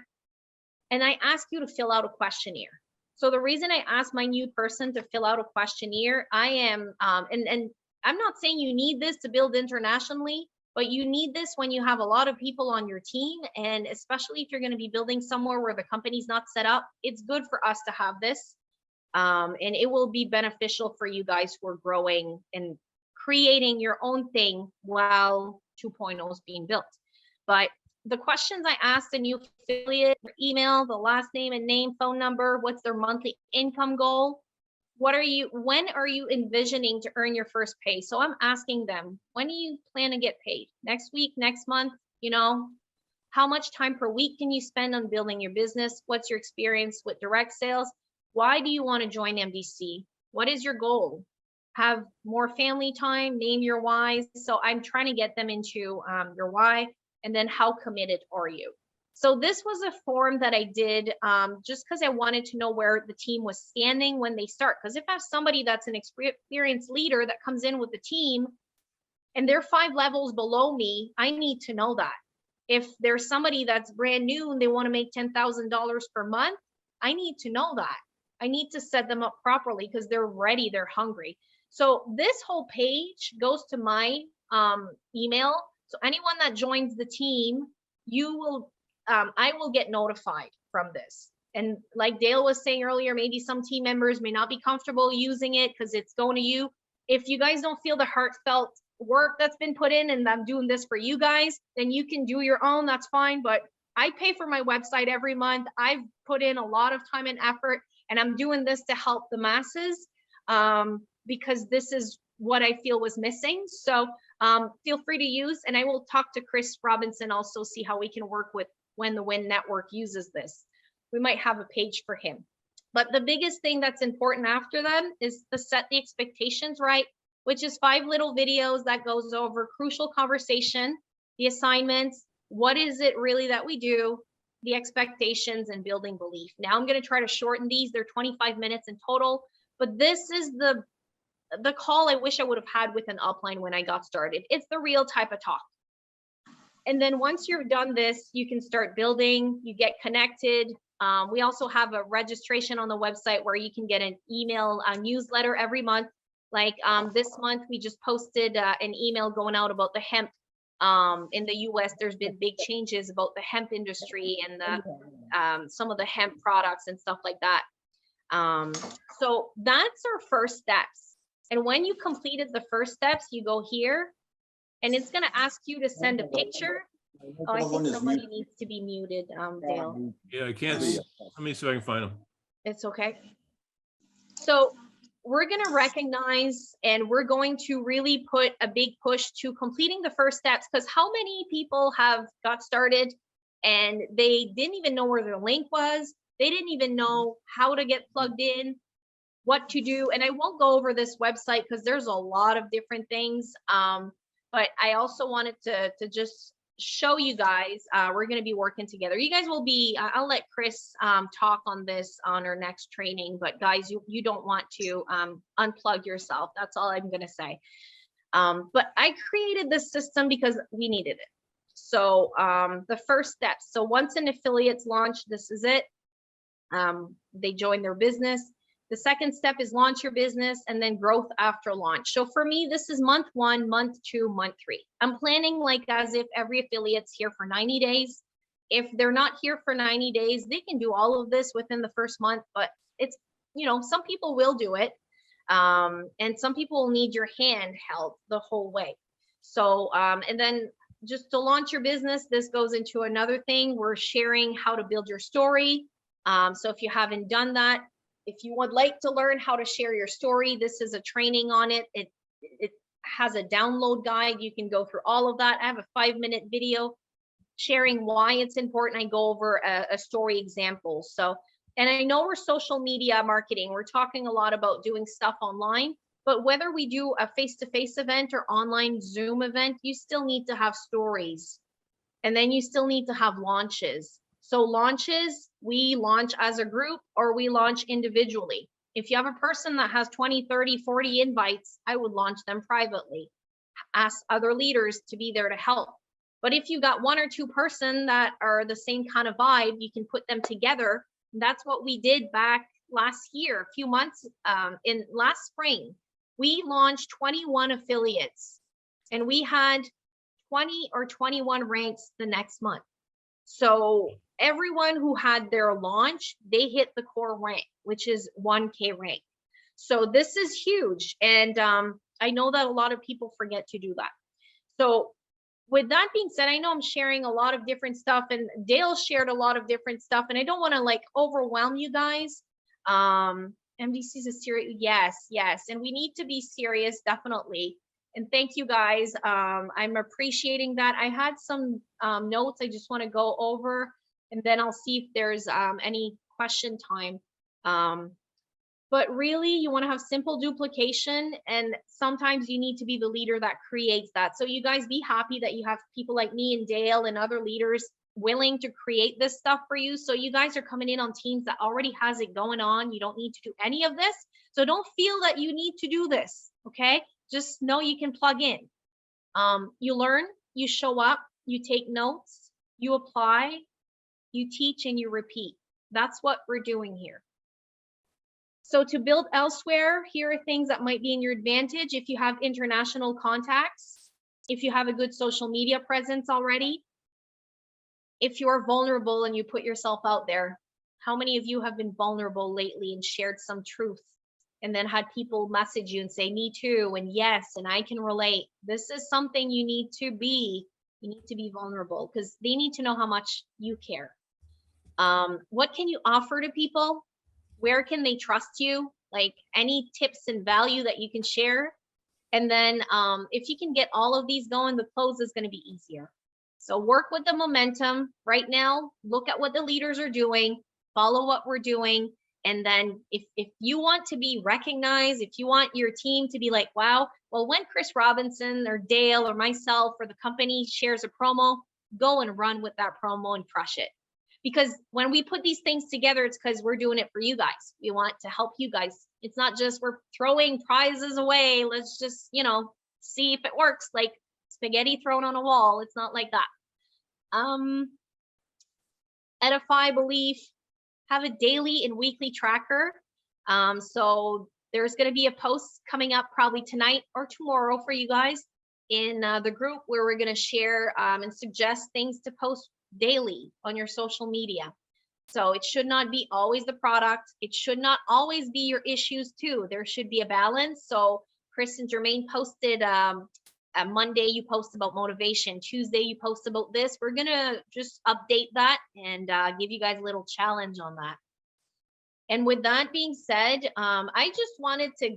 And I ask you to fill out a questionnaire. So the reason I ask my new person to fill out a questionnaire, I am, and I'm not saying you need this to build internationally, but you need this when you have a lot of people on your team. And especially if you're going to be building somewhere where the company's not set up, it's good for us to have this. And it will be beneficial for you guys who are growing and creating your own thing while 2.0 is being built. But the questions I asked a new affiliate, their email, the last name and name, phone number, what's their monthly income goal? When are you envisioning to earn your first pay? So I'm asking them, when do you plan to get paid? Next week, next month, How much time per week can you spend on building your business? What's your experience with direct sales? Why do you want to join MDC? What is your goal? Have more family time, name your whys. So I'm trying to get them into your why, and then how committed are you? So this was a form that I did just because I wanted to know where the team was standing when they start. Because if I have somebody that's an experienced leader that comes in with the team and they're 5 levels below me, I need to know that. If there's somebody that's brand new and they want to make $10,000 per month, I need to know that. I need to set them up properly because they're ready, they're hungry. So this whole page goes to my email. So anyone that joins the team, you will, I will get notified from this. And like Dale was saying earlier, maybe some team members may not be comfortable using it because it's going to you. If you guys don't feel the heartfelt work that's been put in and I'm doing this for you guys, then you can do your own, that's fine. But I pay for my website every month. I've put in a lot of time and effort, and I'm doing this to help the masses because this is what I feel was missing. So feel free to use, and I will talk to Chris Robinson also, see how we can work with When the Win Network uses this. We might have a page for him. But the biggest thing that's important after that is to set the expectations right, which is 5 little videos that goes over crucial conversation, the assignments, what is it really that we do, the expectations, and building belief. Now I'm going to try to shorten these. They're 25 minutes in total, but this is the call I wish I would have had with an upline when I got started. It's the real type of talk. And then once you've done this, you can start building, you get connected. We also have a registration on the website where you can get an email newsletter every month. Like this month, we just posted an email going out about the hemp. In the US, there's been big changes about the hemp industry and the, some of the hemp products and stuff like that. So that's our first steps. And when you completed the first steps, you go here, and it's going to ask you to send a picture. Oh, I think somebody needs to be muted, Dale. Yeah, I can't. Let me see if I can find them. It's okay. So we're going to recognize, and we're going to really put a big push to completing the first steps, because how many people have got started and they didn't even know where their link was. They didn't even know how to get plugged in, what to do. And I won't go over this website because there's a lot of different things. But I also wanted to just show you guys, we're going to be working together. You guys will be, I'll let Chris talk on this on our next training, but guys, you don't want to unplug yourself. That's all I'm going to say. But I created this system because we needed it. So the first steps. So once an affiliate's launched, this is it. They join their business. The second step is launch your business, and then growth after launch. So for me, this is month 1, month 2, month 3. I'm planning like as if every affiliate's here for 90 days. If they're not here for 90 days, they can do all of this within the first month, but it's, you know, some people will do it. And some people will need your hand held the whole way. So, and then just to launch your business, this goes into another thing. We're sharing how to build your story. So if you haven't done that, if you would like to learn how to share your story, this is a training on it. It has a download guide. You can go through all of that. I have a 5-minute video sharing why it's important. I go over a story example. So, and I know we're social media marketing. We're talking a lot about doing stuff online, but whether we do a face-to-face event or online Zoom event, you still need to have stories. And then you still need to have launches. So launches, we launch as a group or we launch individually. If you have a person that has 20, 30, 40 invites, I would launch them privately. Ask other leaders to be there to help. But if you got 1 or 2 person that are the same kind of vibe, you can put them together. That's what we did back last year, a few months in last spring. We launched 21 affiliates and we had 20 or 21 ranks the next month. So everyone who had their launch, they hit the core rank, which is 1K rank. So this is huge. And I know that a lot of people forget to do that. So with that being said, I know I'm sharing a lot of different stuff, and Dale shared a lot of different stuff, and I don't want to like overwhelm you guys. MDC is a serious, yes. And we need to be serious, definitely. And thank you guys. I'm appreciating that. I had some notes I just want to go over, and then I'll see if there's any question time. But really, you want to have simple duplication, and sometimes you need to be the leader that creates that. So you guys be happy that you have people like me and Dale and other leaders willing to create this stuff for you. So you guys are coming in on teams that already has it going on. You don't need to do any of this. So don't feel that you need to do this, okay? Just know you can plug in. You learn, you show up, you take notes, you apply, you teach, and you repeat. That's what we're doing here. So to build elsewhere, here are things that might be in your advantage. If you have international contacts, if you have a good social media presence already, if you're vulnerable and you put yourself out there. How many of you have been vulnerable lately and shared some truth and then had people message you and say, me too, and yes, and I can relate? This is something you need to be. You need to be vulnerable because they need to know how much you care. What can you offer to people? Where can they trust you? Like any tips and value that you can share. And then if you can get all of these going, the close is going to be easier. So work with the momentum right now. Look at what the leaders are doing, follow what we're doing. And then if you want to be recognized, if you want your team to be like, wow, well, when Chris Robinson or Dale or myself or the company shares a promo, go and run with that promo and crush it. Because when we put these things together, it's because we're doing it for you guys. We want to help you guys. It's not just we're throwing prizes away. Let's just, see if it works, like spaghetti thrown on a wall. It's not like that. Edify belief, have a daily and weekly tracker. So there's going to be a post coming up probably tonight or tomorrow for you guys in the group where we're going to share and suggest things to post daily on your social media. So it should not be always the product. It should not always be your issues too. There should be a balance. So Chris and Jermaine posted Monday, you post about motivation. Tuesday, you post about this. We're going to just update that and give you guys a little challenge on that. And with that being said, I just wanted to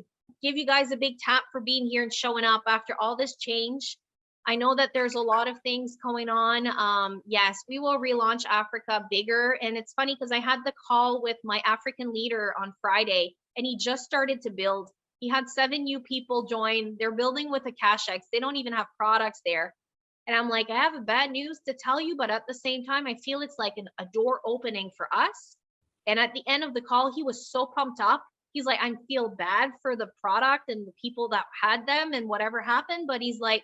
give you guys a big tap for being here and showing up after all this change. I know that there's a lot of things going on. Yes, we will relaunch Africa bigger. And it's funny because I had the call with my African leader on Friday, and he just started to build. He had 7 new people join. They're building with a CashX. They don't even have products there. And I'm like, I have a bad news to tell you, but at the same time, I feel it's like a door opening for us. And at the end of the call, he was so pumped up. He's like, I feel bad for the product and the people that had them and whatever happened. But he's like,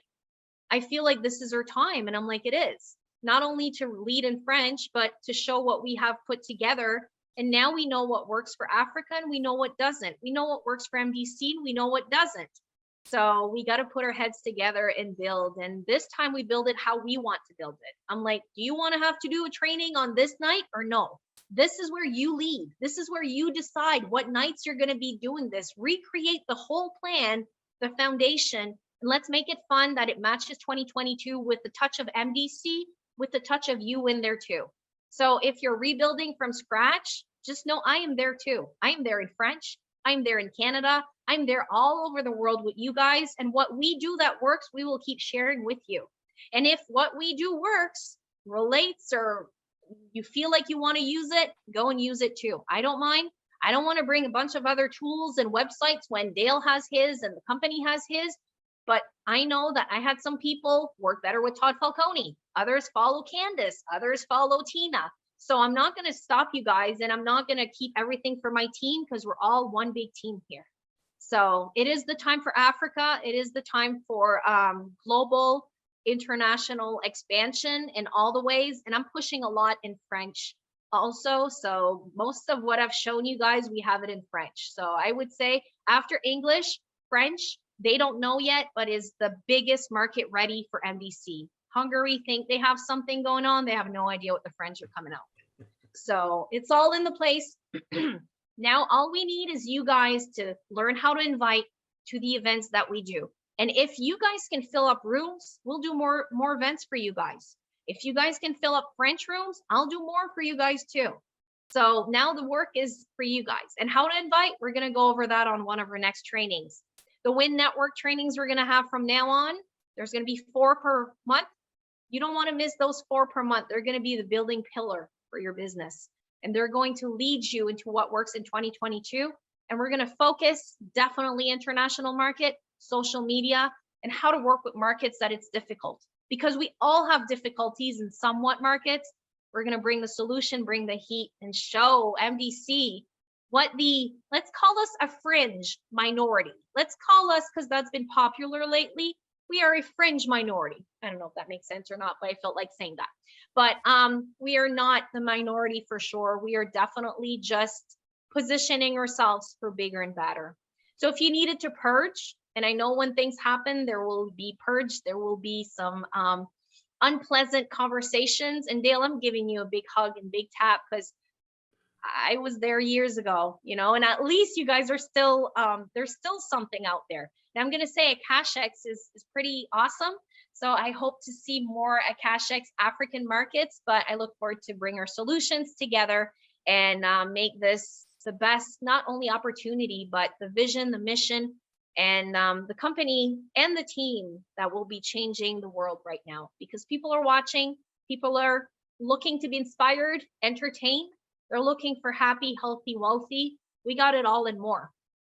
I feel like this is our time. And I'm like, it is. Not only to lead in French, but to show what we have put together. And now we know what works for Africa and we know what doesn't. We know what works for MDC and we know what doesn't. So we got to put our heads together and build. And this time we build it how we want to build it. I'm like, do you want to have to do a training on this night or no? This is where you lead. This is where you decide what nights you're going to be doing this. Recreate the whole plan, the foundation, and let's make it fun that it matches 2022 with the touch of MDC, with the touch of you in there too. So if you're rebuilding from scratch, just know I am there too. I am there in French. I'm there in Canada. I'm there all over the world with you guys. And what we do that works, we will keep sharing with you. And if what we do works, relates, or you feel like you want to use it, go and use it too. I don't mind. I don't want to bring a bunch of other tools and websites when Dale has his and the company has his. But I know that I had some people work better with Todd Falcone. Others follow Candace. Others follow Tina. So I'm not going to stop you guys, and I'm not going to keep everything for my team because we're all one big team here. So it is the time for Africa. It is the time for global, international expansion in all the ways. And I'm pushing a lot in French also. So most of what I've shown you guys, we have it in French. So I would say after English, French, they don't know yet, but is the biggest market ready for MDC. Hungary think they have something going on. They have no idea what the French are coming out with. So it's all in the place. Now, all we need is you guys to learn how to invite to the events that we do. And if you guys can fill up rooms, we'll do more events for you guys. If you guys can fill up French rooms, I'll do more for you guys too. So now the work is for you guys. And how to invite, we're going to go over that on one of our next trainings. The Win Network trainings we're going to have from now on, there's going to be 4 per month. You don't want to miss those 4 per month. They're going to be the building pillar for your business. And they're going to lead you into what works in 2022. And we're going to focus definitely international market, social media, and how to work with markets that it's difficult. Because we all have difficulties in somewhat markets. We're going to bring the solution, bring the heat, and show MDC what let's call us a fringe minority. Let's call us, because that's been popular lately, we are a fringe minority. I don't know if that makes sense or not, but I felt like saying that. But we are not the minority for sure. We are definitely just positioning ourselves for bigger and better. So if you needed to purge, and I know when things happen, there will be purge, there will be some unpleasant conversations. And Dale, I'm giving you a big hug and big tap, because I was there years ago, you know, and at least you guys are still, there's still something out there. And I'm going to say a CashX is pretty awesome. So I hope to see more at CashX African markets, but I look forward to bring our solutions together and make this the best, not only opportunity, but the vision, the mission, and the company and the team that will be changing the world right now, because people are watching, people are looking to be inspired, entertained. They're looking for happy, healthy, wealthy. We got it all and more.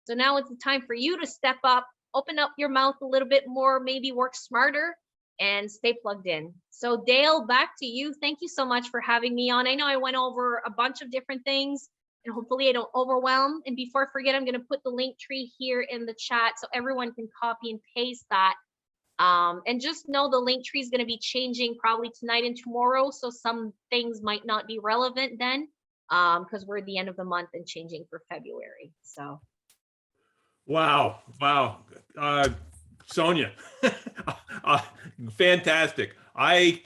So now it's the time for you to step up, open up your mouth a little bit more, maybe work smarter, and stay plugged in. So Dale, back to you. Thank you so much for having me on. I know I went over a bunch of different things, and hopefully I don't overwhelm. And before I forget, I'm going to put the link tree here in the chat so everyone can copy and paste that. And just know the link tree is going to be changing probably tonight and tomorrow. So some things might not be relevant then, because we're at the end of the month and changing for February. So. Wow. Sonia, fantastic. I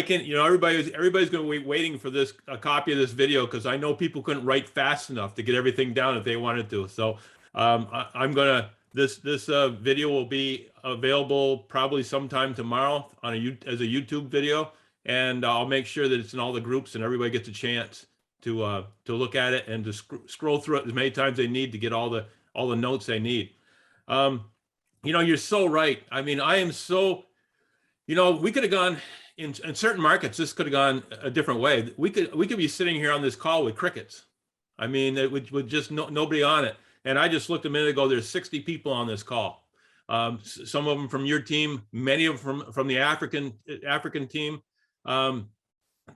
can, you know, everybody's going to be waiting for a copy of this video, because I know people couldn't write fast enough to get everything down if they wanted to. So I'm gonna, this video will be available probably sometime tomorrow on as a YouTube video, and I'll make sure that it's in all the groups and everybody gets a chance to look at it and to scroll through it as many times they need to get all the notes they need. You know, you're so right. I mean, I am so, you know, we could have gone in certain markets, this could have gone a different way. We could be sitting here on this call with crickets. I mean, it would just nobody on it. And I just looked a minute ago, there's 60 people on this call. Some of them from your team, many of them from the African team.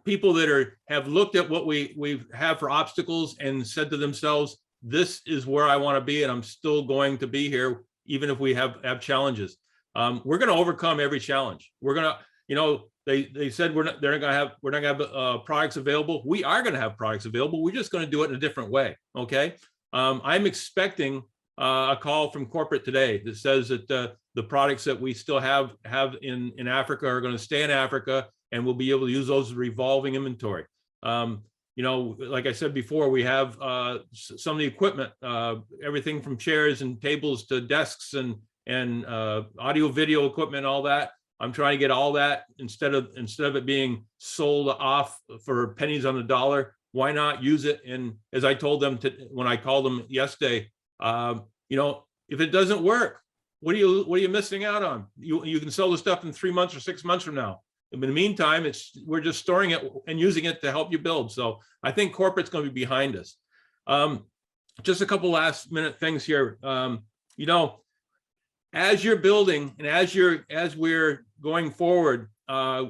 People that have looked at what we have for obstacles and said to themselves, this is where I want to be, and I'm still going to be here, even if we have challenges. We're going to overcome every challenge. We're going to, you know, they said we're not going to have products available. We are going to have products available. We're just going to do it in a different way. Okay. I'm expecting a call from corporate today that says that the products that we still have in Africa are going to stay in Africa, and we'll be able to use those as revolving inventory. You know, like I said before, we have some of the equipment, everything from chairs and tables to desks and audio video equipment, all that. I'm trying to get all that instead of it being sold off for pennies on the dollar. Why not use it? And as I told them when I called them yesterday, you know, if it doesn't work, what are you missing out on? You can sell the stuff in 3 months or 6 months from now. In the meantime, we're just storing it and using it to help you build. So I think corporate's going to be behind us. Just a couple last minute things here. You know, as you're building and as we're going forward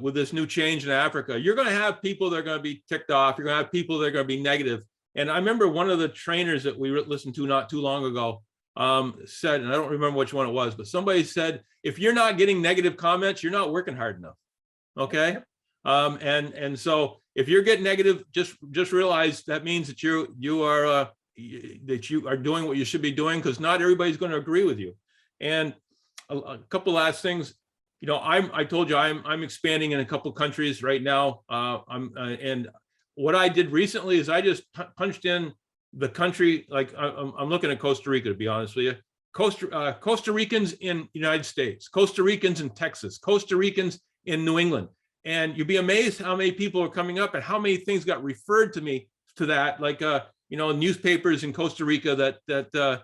with this new change in Africa, you're going to have people that are going to be ticked off. You're going to have people that are going to be negative. And I remember one of the trainers that we listened to not too long ago said, and I don't remember which one it was, but somebody said, if you're not getting negative comments, you're not working hard enough. Okay. And so if you're getting negative, just realize that means that you are doing what you should be doing, because not everybody's going to agree with you. And a couple last things, you know, I told you I'm expanding in a couple countries right now. And what I did recently is I just punched in the country. Like I'm looking at Costa Rica, to be honest with you. Costa Ricans in United States, Costa Ricans in Texas, Costa Ricans in New England. And you'd be amazed how many people are coming up and how many things got referred to me to that, like, you know, newspapers in Costa Rica that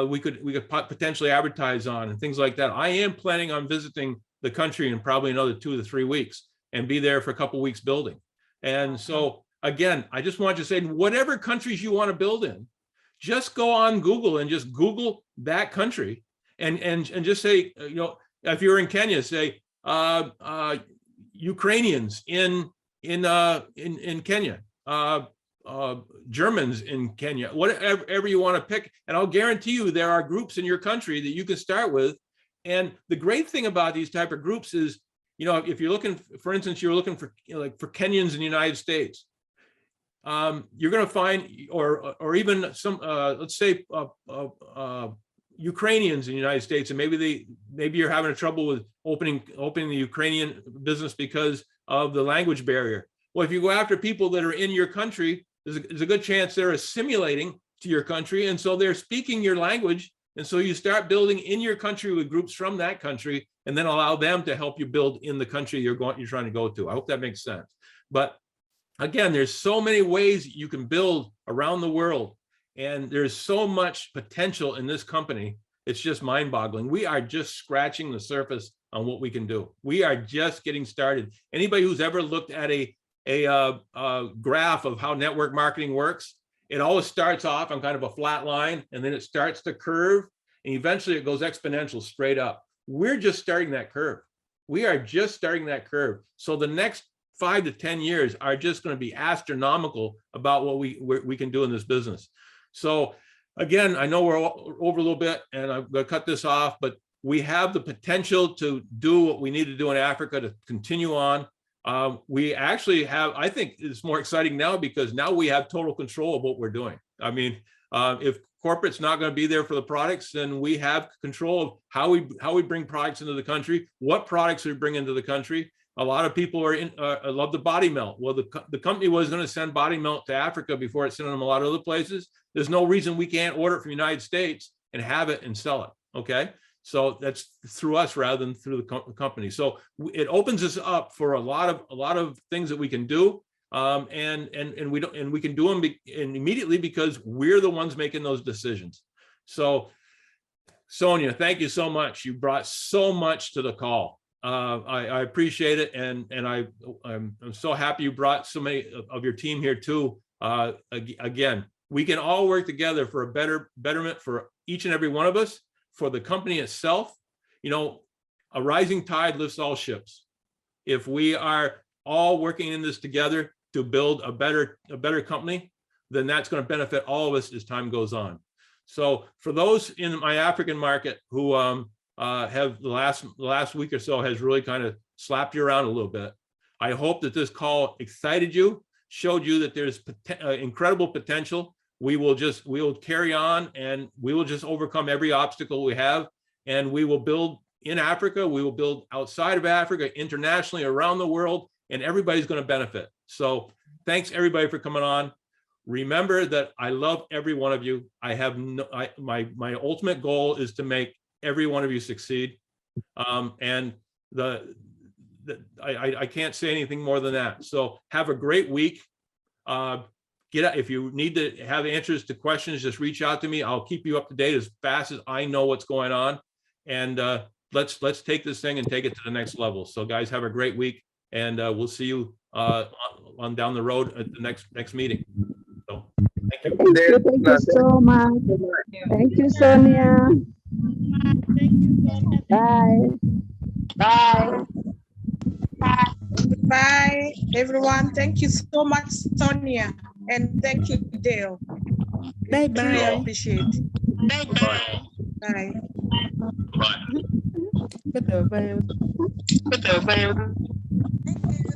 we could potentially advertise on and things like that. I am planning on visiting the country in probably another 2 to 3 weeks and be there for a couple of weeks building. And so again, I just want to say, whatever countries you want to build in, just go on Google and just Google that country and just say, if you're in Kenya, say Ukrainians in Kenya, Germans in Kenya, whatever you want to pick. And I'll guarantee you there are groups in your country that you can start with. And the great thing about these type of groups is, if you're looking, for instance, you're looking for for Kenyans in the United States, you're going to find, or even some, let's say, Ukrainians in the United States, and maybe you're having trouble with opening the Ukrainian business because of the language barrier. Well, if you go after people that are in your country, there's a good chance they're assimilating to your country, and so they're speaking your language. And so you start building in your country with groups from that country, and then allow them to help you build in the country you're trying to go to. I hope that makes sense. But again, there's so many ways you can build around the world, and there's so much potential in this company. It's just mind-boggling. We are just scratching the surface on what we can do. We are just getting started. Anybody who's ever looked at a graph of how network marketing works, it always starts off on kind of a flat line, and then it starts to curve, and eventually it goes exponential straight up. We're just starting that curve. We are just starting that curve. So the next 5 to 10 years are just going to be astronomical about what we can do in this business. So again, I know we're over a little bit, and I'm going to cut this off, but we have the potential to do what we need to do in Africa to continue on. We actually have, I think it's more exciting now because now we have total control of what we're doing. I mean, if corporate's not going to be there for the products, then we have control of how we bring products into the country, what products we bring into the country. A lot of people love the body melt. Well, the company was going to send body melt to Africa before it sent them a lot of other places. There's no reason we can't order it from the United States and have it and sell it. Okay. So that's through us rather than through the company. So it opens us up for a lot of things that we can do, and we can do them immediately because we're the ones making those decisions. So, Sonia, thank you so much. You brought so much to the call. I appreciate it, and I'm so happy you brought so many of your team here too. Again, we can all work together for a betterment for each and every one of us. For the company itself, a rising tide lifts all ships. If we are all working in this together to build a better company, then that's going to benefit all of us as time goes on. So for those in my African market who have the last week or so has really kind of slapped you around a little bit, I hope that this call excited you, showed you that there's incredible potential. We will carry on, and we will just overcome every obstacle we have, and we will build in Africa. We will build outside of Africa, internationally, around the world, and everybody's going to benefit. So thanks everybody for coming on. Remember that I love every one of you. My ultimate goal is to make every one of you succeed. And I can't say anything more than that. So have a great week. If you need to have answers to questions, just reach out to me. I'll keep you up to date as fast as I know what's going on. And let's take this thing and take it to the next level. So guys, have a great week, and we'll see you on down the road at the next meeting. So thank you. Thank you so much. Thank you, Sonia. Bye. Bye. Bye, everyone. Thank you so much, Sonia. And thank you, Dale. Bye bye. I appreciate it. Bye. Bye. Bye. Bye.